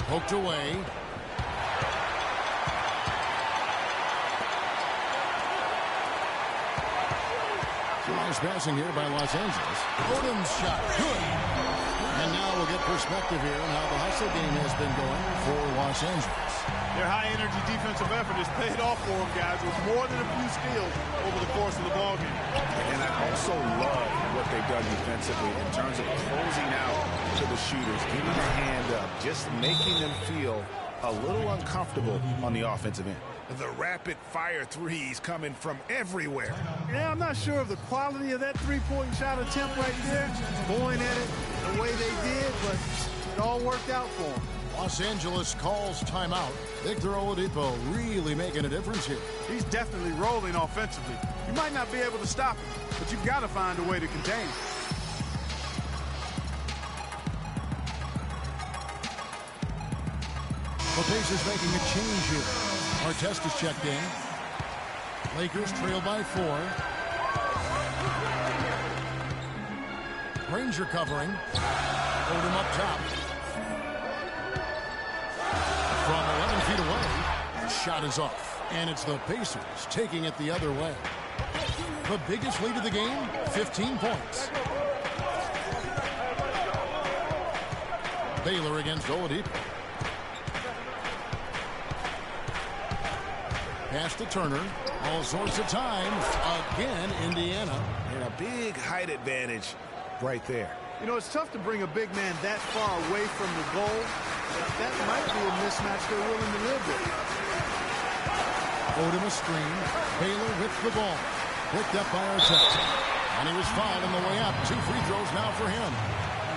Speaker 1: Poked away. Nice passing here by Los Angeles. Odom's shot. Good. And now we'll get perspective here on how the hustle game has been going for Los Angeles.
Speaker 3: Their high-energy defensive effort has paid off for them, guys, with more than a few steals over the course of the ballgame.
Speaker 2: And I also love what they've done defensively in terms of closing out to the shooters, giving a hand up, just making them feel a little uncomfortable on the offensive end. The rapid-fire threes coming from everywhere.
Speaker 3: Yeah, I'm not sure of the quality of that three-point shot attempt right there, going at it the way they did, but it all worked out for them.
Speaker 1: Los Angeles calls timeout. Victor Oladipo really making a difference here.
Speaker 3: He's definitely rolling offensively. You might not be able to stop him, but you've got to find a way to contain him.
Speaker 1: The Pacers making a change here. Artest is checked in. Lakers trail by 4. Ranger covering. Hold him up top. From 11 feet away. Shot is off. And it's the Pacers taking it the other way. The biggest lead of the game, 15 points. Baylor against Oladipo. Pass to Turner. All sorts of time. Again, Indiana.
Speaker 2: And a big height advantage right there.
Speaker 3: You know, it's tough to bring a big man that far away from the goal. That might be a mismatch they're willing to live with.
Speaker 1: Odom a screen. Baylor with the ball. Picked up by Artest. And he was fouled on the way up. 2 free throws now for him.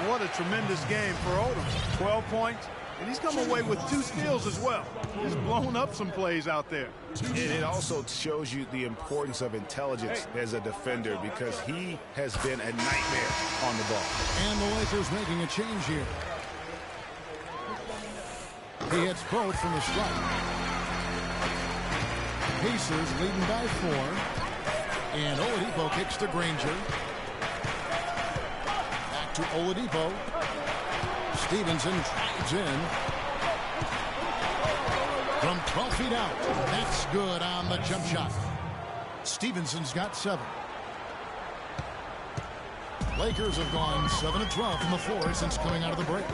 Speaker 3: What a tremendous game for Odom. 12 points. And he's come away with 2 steals as well. He's blown up some plays out there.
Speaker 2: And it also shows you the importance of intelligence as a defender, because he has been a nightmare on the ball.
Speaker 1: And the Lakers making a change here. He hits both from the strike. Pacers leading by 4. And Oladipo kicks to Granger. Back to Oladipo. Stevenson drives in. From 12 feet out. That's good on the jump shot. Stevenson's got 7. Lakers have gone 7 of 12 from the floor since coming out of the break.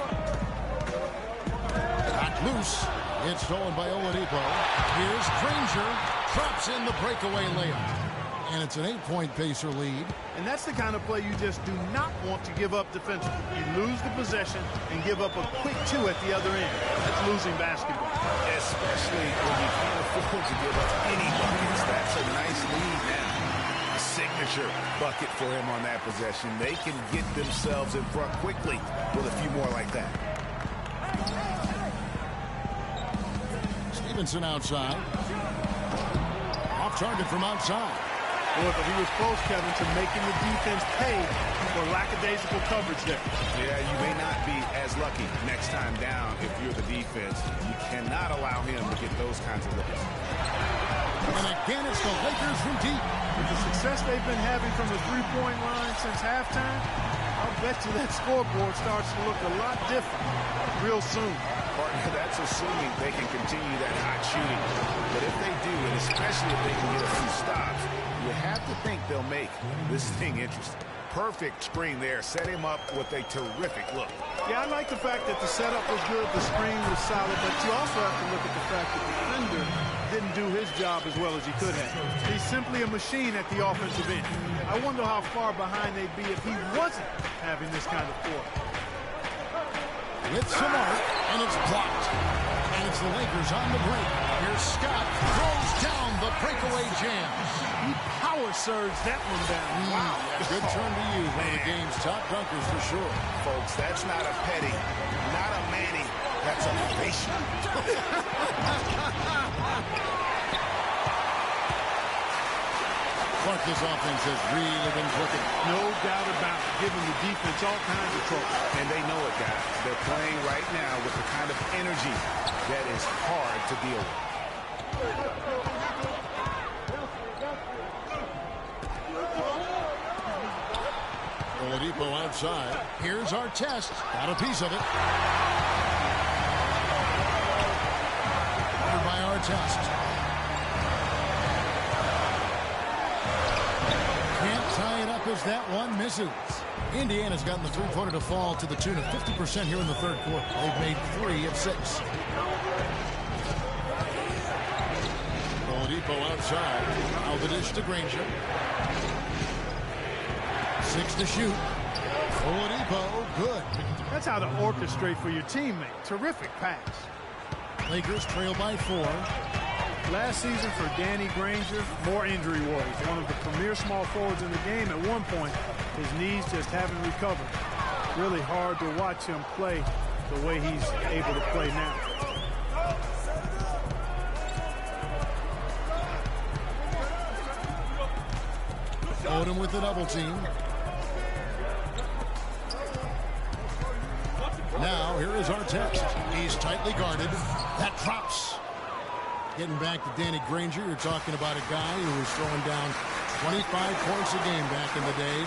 Speaker 1: Got loose. It's stolen by Oladipo. Here's Granger. Drops in the breakaway layup. And it's an 8-point Pacer lead.
Speaker 3: And that's the kind of play you just do not want to give up defensively. You lose the possession and give up a quick 2 at the other end. That's losing basketball.
Speaker 2: Especially when you can't afford to give up any buckets. That's a nice lead now. A signature bucket for him on that possession. They can get themselves in front quickly with a few more like that.
Speaker 1: Stevenson outside. Off target from outside.
Speaker 3: Boy, but he was close, Kevin, to making the defense pay for lackadaisical coverage there.
Speaker 2: Yeah, you may not be as lucky next time down if you're the defense. You cannot allow him to get those kinds of looks.
Speaker 1: And again, it's the Lakers from deep.
Speaker 3: With the success they've been having from the three-point line since halftime, I'll bet you that scoreboard starts to look a lot different real soon.
Speaker 2: Partner, that's assuming they can continue that hot shooting. But if they do, and especially if they can get a few stops, you have to think they'll make this thing interesting. Perfect screen there. Set him up with a terrific look.
Speaker 3: Yeah, I like the fact that the setup was good, the screen was solid, but you also have to look at the fact that the defender didn't do his job as well as he could have. He's simply a machine at the offensive end. I wonder how far behind they'd be if he wasn't having this kind of quarter.
Speaker 1: Hits the mark, and it's blocked. And it's the Lakers on the break. Here's Scott, throws down the breakaway jam.
Speaker 3: He power surged that one down. Wow.
Speaker 1: Good turn to you. One of the game's top dunkers for sure.
Speaker 2: Folks, that's not a Petty, not a Manny. That's a ovation.
Speaker 1: Clark, this offense has really been cooking.
Speaker 3: No doubt about it, giving the defense all kinds of trouble.
Speaker 2: And they know it, guys. They're playing right now with the kind of energy that is hard to deal with.
Speaker 1: Oladipo outside. Here's our test. Got a piece of it. Covered by our test. Can't tie it up as that one misses. Indiana's gotten the three-pointer to fall to the tune of 50% here in the third quarter. They've made 3 of 6. Oladipo outside. Now the dish to Granger. 6 to shoot. Oladipo, good.
Speaker 3: That's how to orchestrate for your teammate. Terrific pass.
Speaker 1: Lakers trail by 4.
Speaker 3: Last season for Danny Granger, more injury worries. One of the premier small forwards in the game. At one point, his knees just haven't recovered. Really hard to watch him play the way he's able to play now.
Speaker 1: Odom with the double team. Now, here is Artest. He's tightly guarded. That drops. Getting back to Danny Granger, you're talking about a guy who was throwing down 25 points a game back in the day.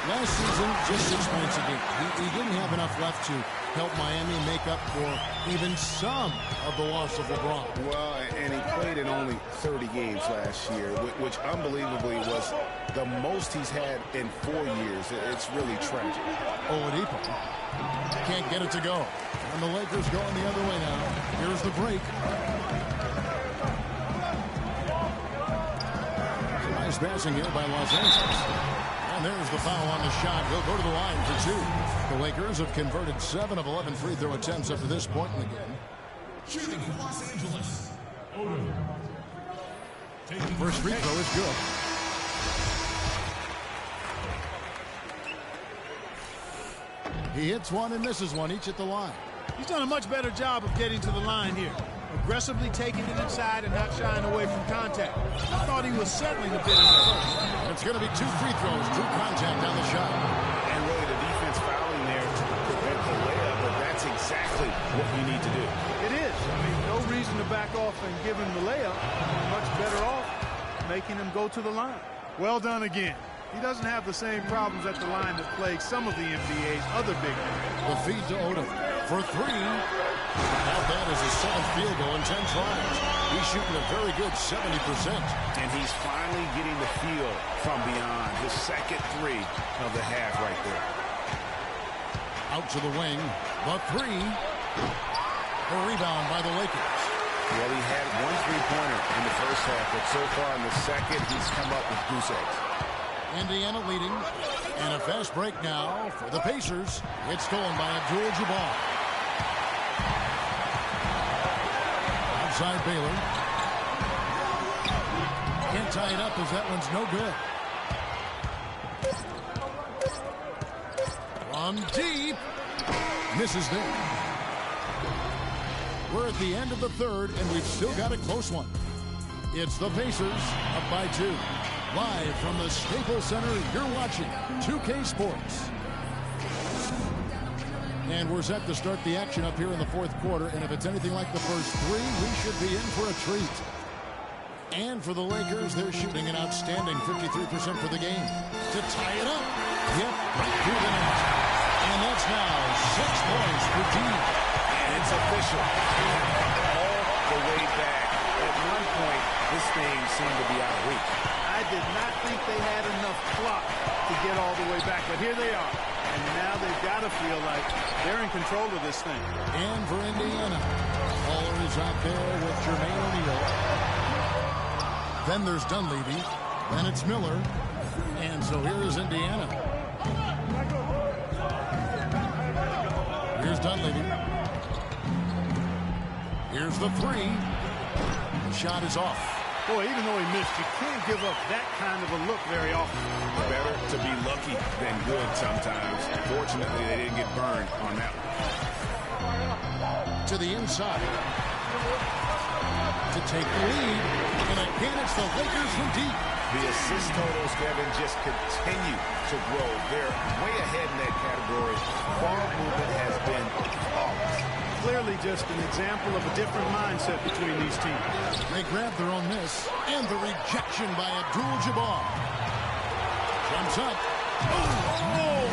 Speaker 1: Last season, just 6 points a game. He didn't have enough left to help Miami make up for even some of the loss of LeBron.
Speaker 2: Well, and he played in only 30 games last year, which unbelievably was the most he's had in 4 years. It's really tragic.
Speaker 1: Oladipo can't get it to go. And the Lakers going the other way now. Here's the break. Nice passing here by Los Angeles. And there's the foul on the shot. He'll go to the line for 2. The Lakers have converted 7 of 11 free throw attempts up to this point in the game.
Speaker 11: Shooting for Los Angeles.
Speaker 1: First free throw is good. He hits one and misses one, each at the line.
Speaker 3: He's done a much better job of getting to the line here. Aggressively taking it inside and not shying away from contact. I thought he was settling a bit in the first.
Speaker 1: It's going to be 2 free throws. Drew contact on the shot.
Speaker 2: And really the defense fouling there to prevent the layup, but that's exactly what you need to do.
Speaker 3: It is. I mean, no reason to back off and give him the layup. You're much better off making him go to the line. Well done again. He doesn't have the same problems at the line that plague some of the NBA's other big men.
Speaker 1: The feed to Odom for 3. Now that is his 7th field goal in 10 tries. He's shooting a very good 70%.
Speaker 2: And he's finally getting the feel from beyond. His second 3 of the half right there.
Speaker 1: Out to the wing. The 3. A rebound by the Lakers.
Speaker 2: Well, he had 1 3-pointer in the first half, but so far in the second, he's come up with goose eggs.
Speaker 1: Indiana leading. And a fast break now for the Pacers. It's stolen by Abdul-Jabbar. Outside Baylor. Can't tie it up as that one's no good. From deep. Misses there. We're at the end of the third, and we've still got a close one. It's the Pacers up by 2. Live from the Staples Center, you're watching 2K Sports. And we're set to start the action up here in the 4th quarter. And if it's anything like the first 3, we should be in for a treat. And for the Lakers, they're shooting an outstanding 53% for the game. To tie it up. Yep, right through the net. And that's now 6 points for D.
Speaker 2: And it's official. All the way back. At one point, this thing seemed to be out of reach.
Speaker 3: I did not think they had enough clock to get all the way back, but here they are. And now they've got to feel like they're in control of this thing.
Speaker 1: And for Indiana, Waller is out there with Jermaine O'Neal. Then there's Dunleavy. Then it's Miller. And so here is Indiana. Here's Dunleavy. Here's the 3. The shot is off.
Speaker 3: Boy, even though he missed, you can't give up that kind of a look very often.
Speaker 2: Better to be lucky than good sometimes. Fortunately, they didn't get burned on that one.
Speaker 1: To the inside. To take the lead. And again, it's the Lakers from deep.
Speaker 2: The assist totals, Kevin, just continue to grow. They're way ahead in that category. Ball movement has been flawless.
Speaker 3: Clearly just an example of a different mindset between these teams.
Speaker 1: They grab their own miss. And the rejection by Abdul-Jabbar. Jumps up. Oh!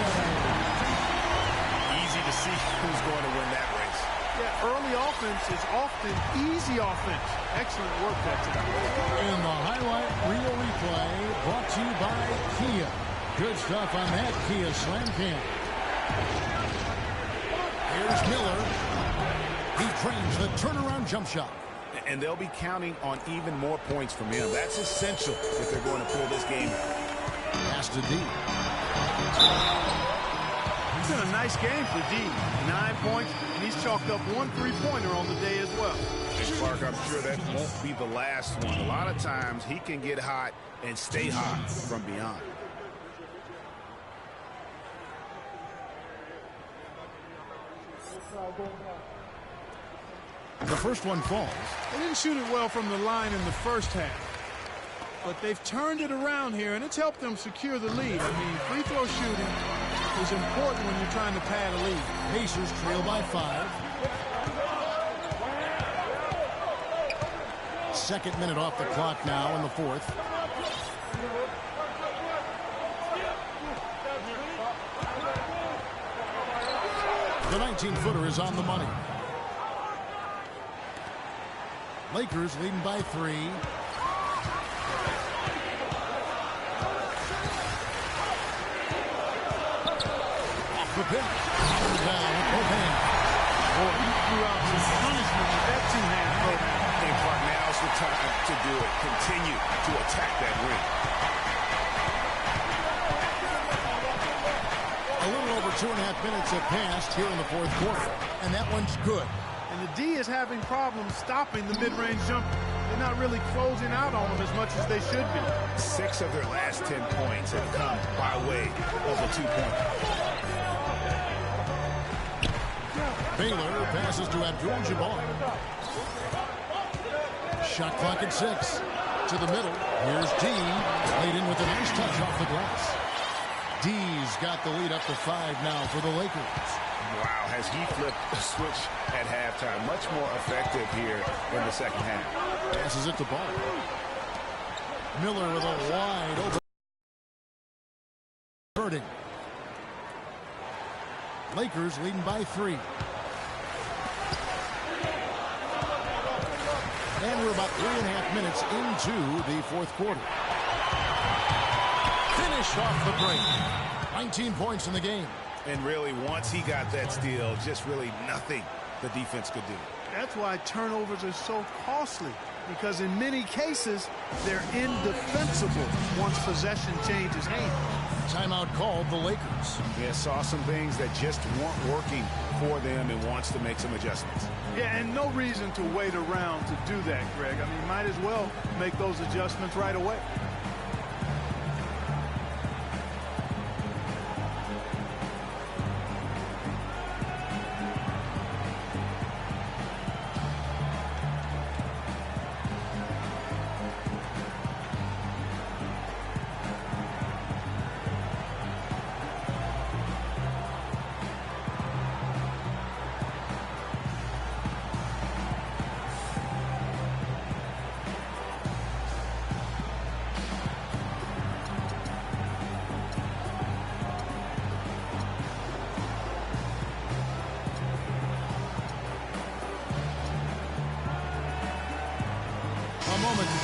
Speaker 2: Easy to see who's going to win that race.
Speaker 3: Yeah, early offense is often easy offense. Excellent work that time.
Speaker 1: And the highlight reel replay brought to you by Kia. Good stuff on that Kia Slam Cam. Here's Miller. He trains the turnaround jump shot.
Speaker 2: And they'll be counting on even more points from him. That's essential if they're going to pull this game out.
Speaker 1: Pass to D.
Speaker 3: It's been a nice game for D. 9 points, and he's chalked up 1 3-pointer on the day as well.
Speaker 2: And Clark, I'm sure that won't be the last one. A lot of times he can get hot and stay hot from beyond.
Speaker 1: The first one falls.
Speaker 3: They didn't shoot it well from the line in the first half. But they've turned it around here, and it's helped them secure the lead. I mean, free throw shooting is important when you're trying to pad a lead.
Speaker 1: Pacers trail by 5. Second minute off the clock now in the 4th. The 19-footer is on the money. Lakers leading by 3. Off the pick. Down with both hands.
Speaker 3: Boy, he threw out some punishment with that two-hand throw.
Speaker 2: And Clark, now's the time to do it. Continue to attack that ring.
Speaker 1: A little over 2.5 minutes have passed here in the fourth quarter, and that one's good.
Speaker 3: And the D is having problems stopping the mid-range jumper. They're not really closing out on them as much as they should be.
Speaker 2: 6 of their last 10 points have come by way of a two-pointer.
Speaker 1: Baylor passes to Abdul-Jabbar. Shot clock at 6. To the middle. Here's D. Laid in with a nice touch off the glass. D's got the lead up to 5 now for the Lakers.
Speaker 2: Wow, has he flipped the switch at halftime. Much more effective here in the second half.
Speaker 1: Passes it to Ball. Miller with a wide open. Birding. Lakers leading by 3. And we're about 3.5 minutes into the fourth quarter. Finish off the break. 19 points in the game.
Speaker 2: And really, once he got that steal, just really nothing the defense could do.
Speaker 3: That's why turnovers are so costly, because in many cases, they're indefensible once possession changes hands.
Speaker 1: Timeout called the Lakers.
Speaker 2: Yeah, saw some things that just weren't working for them and wants to make some adjustments.
Speaker 3: Yeah, and no reason to wait around to do that, Greg. I mean, might as well make those adjustments right away.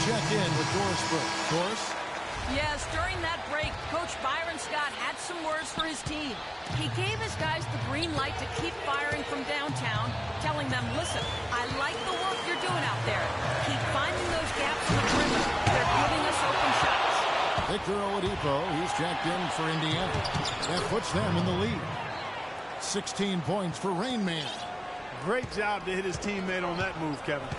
Speaker 1: Check in with Doris Burke. Doris?
Speaker 4: Yes, during that break, Coach Byron Scott had some words for his team. He gave his guys the green light to keep firing from downtown, telling them, listen, I like the work you're doing out there. Keep finding those gaps in the perimeter. They're giving us open shots.
Speaker 1: Victor Oladipo, he's checked in for Indiana. That puts them in the lead. 16 points for Rain Man.
Speaker 3: Great job to hit his teammate on that move, Kevin.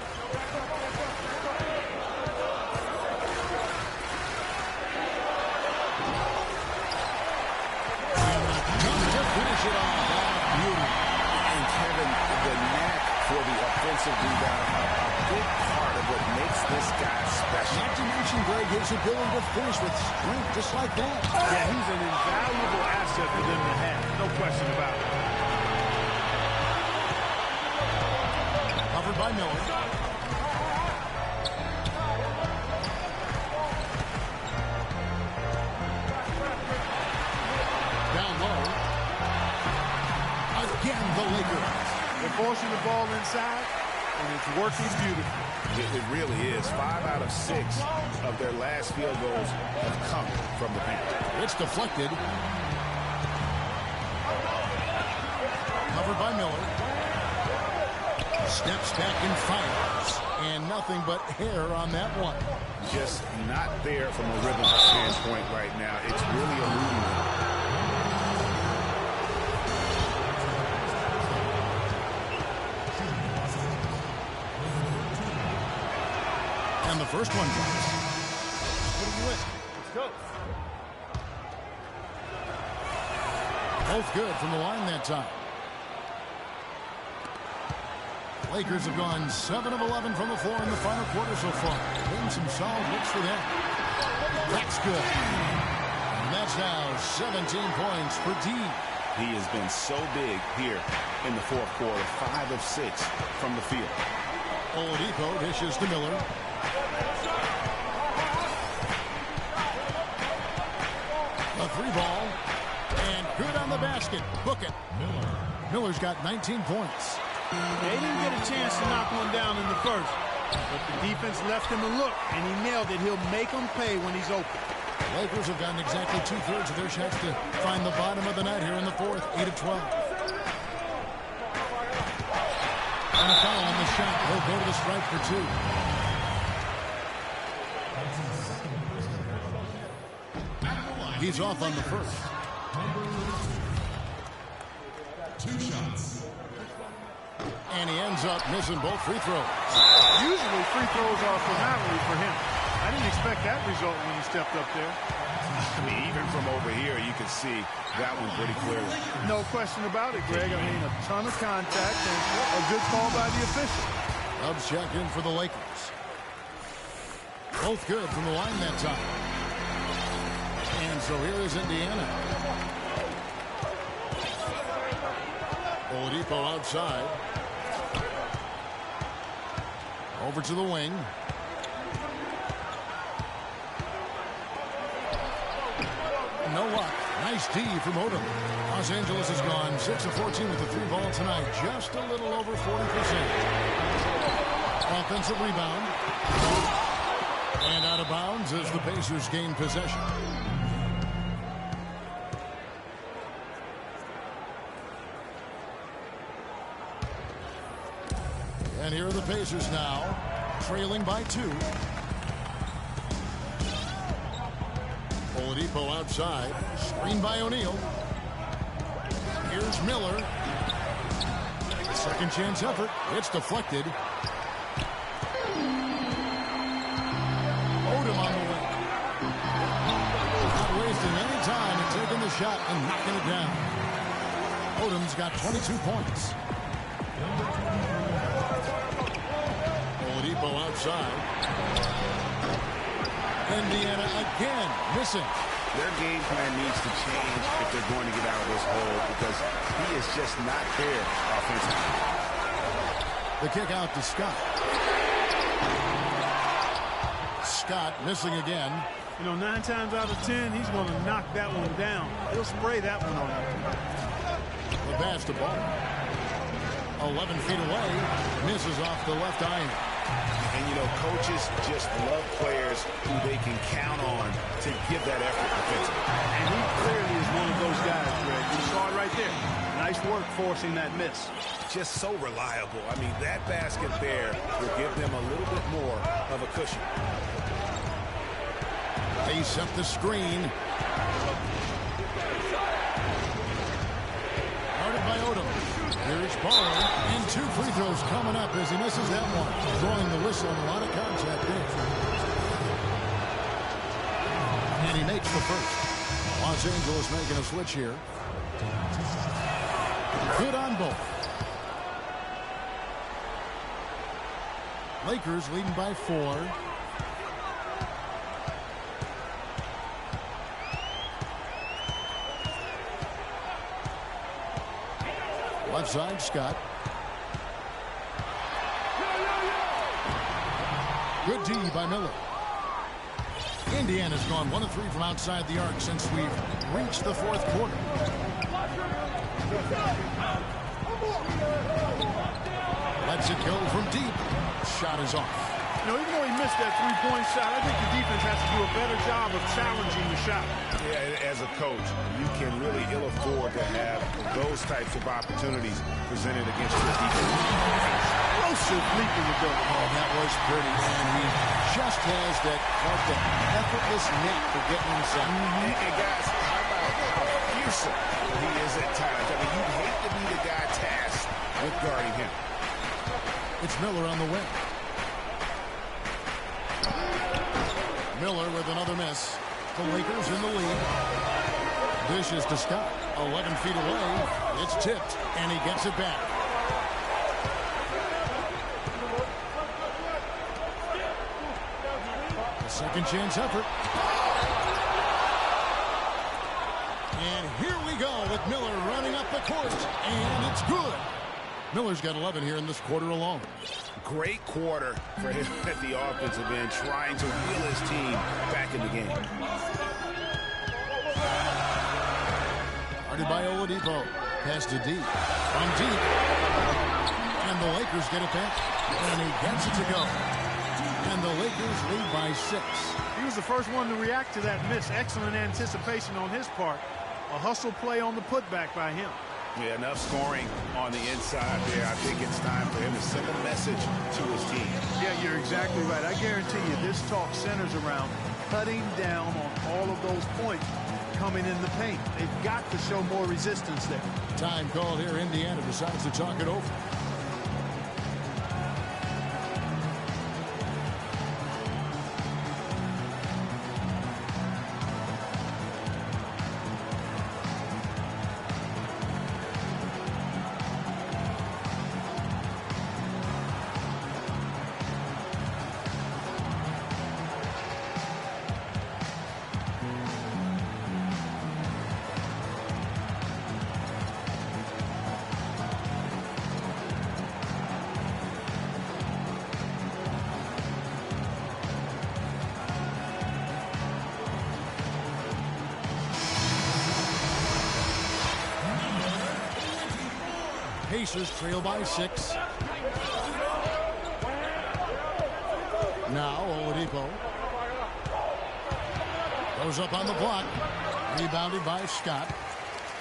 Speaker 2: Rebound, a big part of what makes this guy special.
Speaker 1: Not to mention, Greg, his ability to finish with strength just like that.
Speaker 3: Yeah, he's an invaluable asset for them to have. No question about it.
Speaker 1: Covered by Miller. Down low. Again, the Lakers.
Speaker 3: They're forcing the ball inside. And it's working beautifully.
Speaker 2: It really is. 5 out of 6 of their last field goals have come from the paint.
Speaker 1: It's deflected. Covered by Miller. Steps back and fires. And nothing but hair on that one.
Speaker 2: Just not there from a rhythm standpoint right now. It's really eluding him.
Speaker 1: And the first one drops.
Speaker 3: What do you win? Let's go.
Speaker 1: Both good from the line that time. Lakers have gone 7 of 11 from the floor in the final quarter so far. Been some solid looks for them. That's good. And that's now 17 points for D.
Speaker 2: He has been so big here in the fourth quarter. 5 of 6 from the field.
Speaker 1: Oladipo dishes to Miller. A 3-ball. And good on the basket. Book it. Miller's got 19 points.
Speaker 3: They didn't get a chance to knock one down in the first, but the defense left him a look, and he nailed it. He'll make them pay when he's open.
Speaker 1: Lakers have gotten exactly 2/3 of their shots to find the bottom of the net here in the fourth, 8 of 12. And a foul on the shot. He'll go to the stripe for 2. He's off on the first.
Speaker 11: 2 shots.
Speaker 1: And he ends up missing both free throws.
Speaker 3: Usually free throws are a formality for him. I didn't expect that result when he stepped up there.
Speaker 2: I mean, even from over here, you can see that one pretty clearly.
Speaker 3: No question about it, Greg. I mean, a ton of contact and a good call by the official.
Speaker 1: Dubs check in for the Lakers. Both good from the line that time. And so here is Indiana. Oladipo outside. Over to the wing. No luck. Nice D from Odom. Los Angeles has gone 6 of 14 with the 3 ball tonight. Just a little over 40%. Offensive rebound. And out of bounds as the Pacers gain possession. And here are the Pacers now, trailing by 2. Oladipo outside, screened by O'Neal. Here's Miller. Second chance effort. It's deflected. Odom on the wing. Not wasting any time in taking the shot and knocking it down. Odom's got 22 points. Oladipo outside. Indiana again missing.
Speaker 2: Their game plan needs to change if they're going to get out of this hole because he is just not there offensively.
Speaker 1: The kick out to Scott. Scott missing again.
Speaker 3: You know, 9 times out of 10, he's going to knock that one down. He'll spray that one on you.
Speaker 1: The pass to ball. 11 feet away. Misses off the left iron.
Speaker 2: And, you know, coaches just love players who they can count on to give that effort defensively.
Speaker 3: And he clearly is one of those guys, Greg. You saw it right there. Nice work forcing that miss.
Speaker 2: Just so reliable. I mean, that basket there will give them a little bit more of a cushion.
Speaker 1: They set the screen. Guarded by Odom. Here's Ball. And 2 free throws coming up as he misses that one. Throwing the whistle and a lot of contact there. And he makes the first. Los Angeles making a switch here. Good on both. Lakers leading by 4. Left side, Scott. Good D by Miller. Indiana's gone 1 of 3 from outside the arc since we've reached the 4th quarter. Lets it go from deep. Shot is off.
Speaker 3: You know, even though he missed that 3-point shot, I think the defense has to do a better job of challenging the shot.
Speaker 2: Yeah, as a coach, you can really ill afford to have those types of opportunities presented against your defense.
Speaker 3: Explosive leap in the goal.
Speaker 1: Oh, that was pretty, and he just has that effortless knack for getting inside.
Speaker 2: And guys, how about how fearsome he is at times? I mean, you'd hate to be the guy tasked with guarding him.
Speaker 1: It's Miller on the wing. Miller with another miss. The Lakers in the lead. Dishes to Scott. 11 feet away. It's tipped, and he gets it back. A second chance effort. And here we go with Miller running up the court, and it's good. Miller's got 11 here in this quarter alone.
Speaker 2: Great quarter for him at the offensive end, trying to wheel his team back in the game.
Speaker 1: Guarded by Oladipo. Pass to deep. From deep. And the Lakers get it back. And he gets it to go. And the Lakers lead by 6.
Speaker 3: He was the first one to react to that miss. Excellent anticipation on his part. A hustle play on the putback by him.
Speaker 2: Yeah, enough scoring on the inside there. I think it's time for him to send a message to his team.
Speaker 3: Yeah, you're exactly right. I guarantee you this talk centers around cutting down on all of those points coming in the paint. They've got to show more resistance there.
Speaker 1: Time called here. Indiana decides to talk it over. Pacers trail by 6. Now Oladipo goes up on the block. Rebounded by Scott.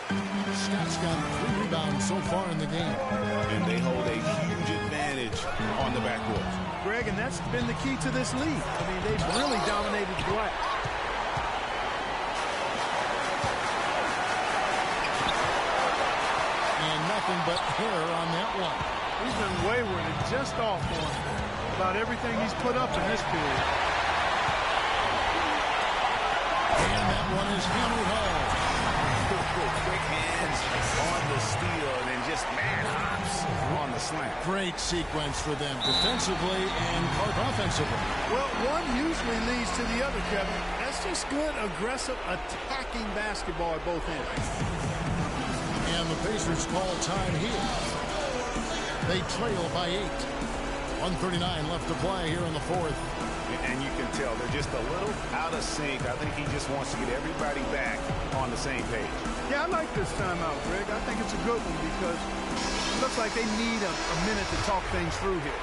Speaker 1: Scott's got 3 rebounds so far in the game.
Speaker 2: And they hold a huge advantage on the backcourt.
Speaker 3: Greg, and that's been the key to this league. I mean, they've really dominated the glass.
Speaker 1: Nothing but hair on that one.
Speaker 3: He's been wayward and just off on about everything he's put up in this period.
Speaker 1: And that one is hammered home.
Speaker 2: Quick hands on the steal and then just mad hops on the slant.
Speaker 1: Great sequence for them defensively and offensively.
Speaker 3: Well, one usually leads to the other, Kevin. That's just good, aggressive, attacking basketball at both ends.
Speaker 1: And the Pacers call time here. They trail by 8. 1:39 left to play here in the 4th.
Speaker 2: And you can tell they're just a little out of sync. I think he just wants to get everybody back on the same page.
Speaker 3: Yeah, I like this timeout, Greg. I think it's a good one because it looks like they need a minute to talk things through here.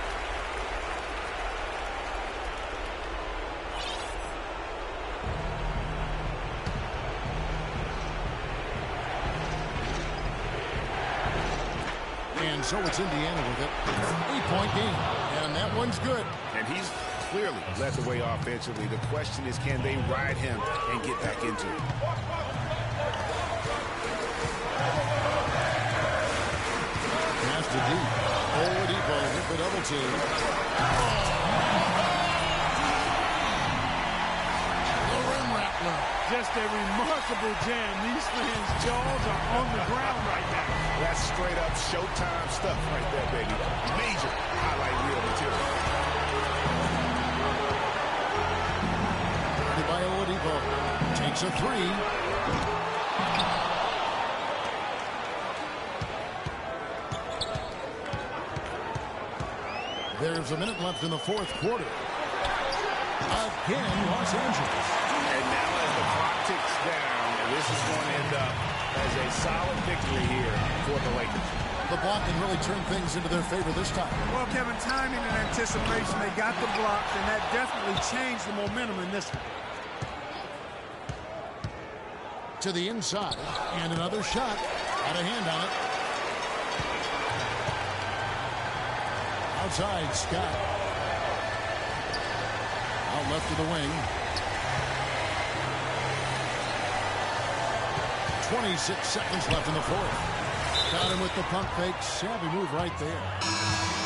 Speaker 1: And so it's Indiana with it. 8-point game. And that one's good.
Speaker 2: And he's clearly led the way offensively. The question is, can they ride him and get back into it?
Speaker 1: Pass to deep. Oladipo hit the double team. The rim rattler.
Speaker 3: Just a remarkable jam. These fans' jaws are on the ground right now.
Speaker 2: That's straight up Showtime stuff right there, baby. Major highlight reel material.
Speaker 1: By Oladipo. Takes a 3. There's a minute left in the 4th quarter. Again, Los Angeles.
Speaker 2: And now as the clock ticks down, this is going to end up as a solid victory here for the Lakers.
Speaker 1: The block can really turn things into their favor this time.
Speaker 3: Well, Kevin, timing and anticipation, they got the blocks, and that definitely changed the momentum in this one.
Speaker 1: To the inside, and another shot. Got a hand on it. Outside, Scott. Out left to the wing. 26 seconds left in the 4th. Got him with the pump fake. Savvy move right there.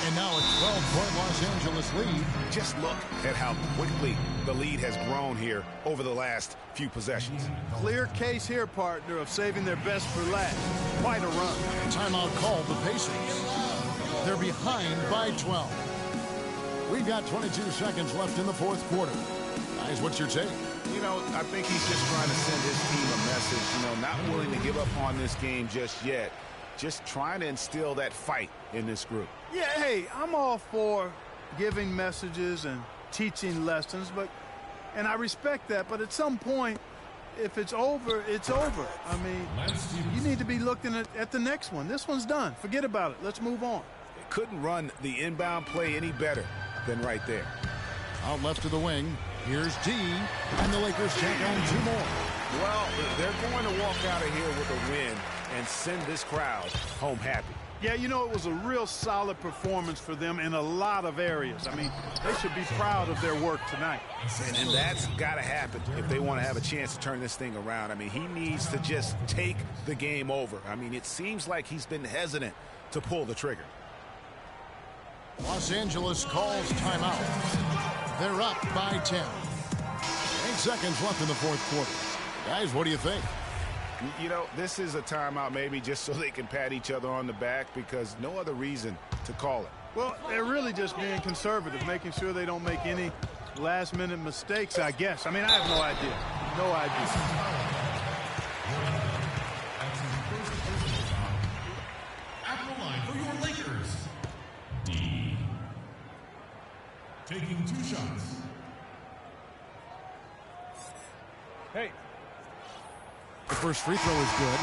Speaker 1: And now a 12-point Los Angeles lead.
Speaker 2: Just look at how quickly the lead has grown here over the last few possessions.
Speaker 3: Clear case here, partner, of saving their best for last. Quite a run.
Speaker 1: Timeout called the Pacers. They're behind by 12. We've got 22 seconds left in the 4th quarter. Guys, what's your take?
Speaker 2: You know, I think he's just trying to send his team a message, you know, not willing to give up on this game just yet. Just trying to instill that fight in this group.
Speaker 3: Yeah, hey, I'm all for giving messages and teaching lessons, and I respect that, but at some point, if it's over, it's over. I mean, you need to be looking at the next one. This one's done. Forget about it. Let's move on.
Speaker 2: Couldn't run the inbound play any better than right there.
Speaker 1: Out left to the wing. Here's D, and the Lakers take on 2 more.
Speaker 2: Well, they're going to walk out of here with a win and send this crowd home happy.
Speaker 3: Yeah, you know, it was a real solid performance for them in a lot of areas. I mean, they should be proud of their work tonight.
Speaker 2: And that's got to happen if they want to have a chance to turn this thing around. I mean, he needs to just take the game over. I mean, it seems like he's been hesitant to pull the trigger.
Speaker 1: Los Angeles calls timeout. They're up by 10. 8 seconds left in the fourth quarter. Guys, what do you think?
Speaker 2: You know, this is a timeout maybe just so they can pat each other on the back because no other reason to call it.
Speaker 3: Well, they're really just being conservative, making sure they don't make any last-minute mistakes, I guess. I mean, I have no idea. No idea.
Speaker 11: At the line for your Lakers, D. Taking 2 shots.
Speaker 3: Hey.
Speaker 1: The first free throw is good.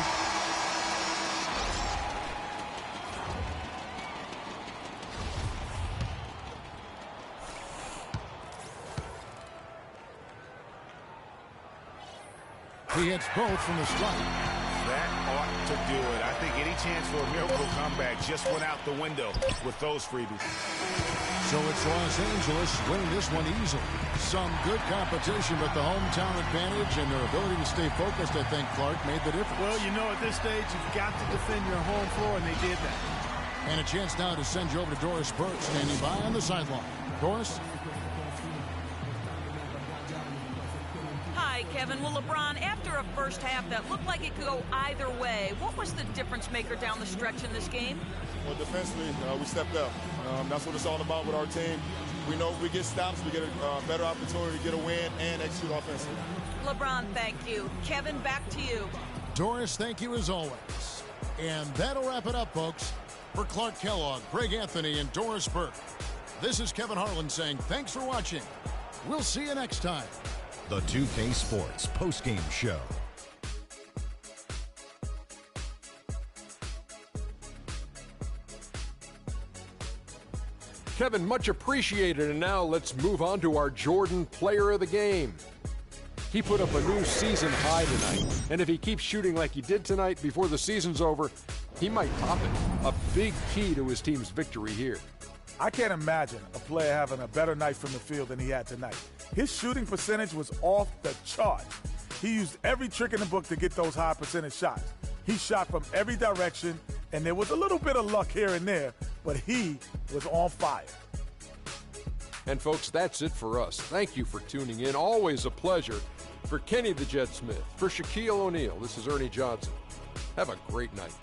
Speaker 1: He hits both from the strike.
Speaker 2: That ought to do it. I think any chance for a miracle comeback just went out the window with those freebies.
Speaker 1: So it's Los Angeles winning this one easily. Some good competition, but the hometown advantage and their ability to stay focused, I think, Clark, made the difference.
Speaker 3: Well, you know, at this stage, you've got to defend your home floor, and they did that.
Speaker 1: And a chance now to send you over to Doris Burke, standing by on the sideline. Doris?
Speaker 4: Hi, Kevin. Well, LeBron, after a first half that looked like it could go either way, what was the difference maker down the stretch in this game?
Speaker 5: Well, defensively, we stepped up. That's what it's all about with our team. We know if we get stops, we get a better opportunity to get a win and execute offensively.
Speaker 4: LeBron, thank you. Kevin, back to you.
Speaker 1: Doris, thank you as always. And that'll wrap it up, folks. For Clark Kellogg, Greg Anthony, and Doris Burke, this is Kevin Harlan saying thanks for watching. We'll see you next time.
Speaker 6: The 2K Sports postgame show.
Speaker 7: Kevin, much appreciated. And now let's move on to our Jordan Player of the Game. He put up a new season high tonight. And if he keeps shooting like he did tonight before the season's over, he might top it. A big key to his team's victory here.
Speaker 8: I can't imagine a player having a better night from the field than he had tonight. His shooting percentage was off the chart. He used every trick in the book to get those high percentage shots. He shot from every direction, and there was a little bit of luck here and there, but he was on fire.
Speaker 7: And folks, that's it for us. Thank you for tuning in. Always a pleasure. For Kenny the Jet Smith, for Shaquille O'Neal, this is Ernie Johnson. Have a great night.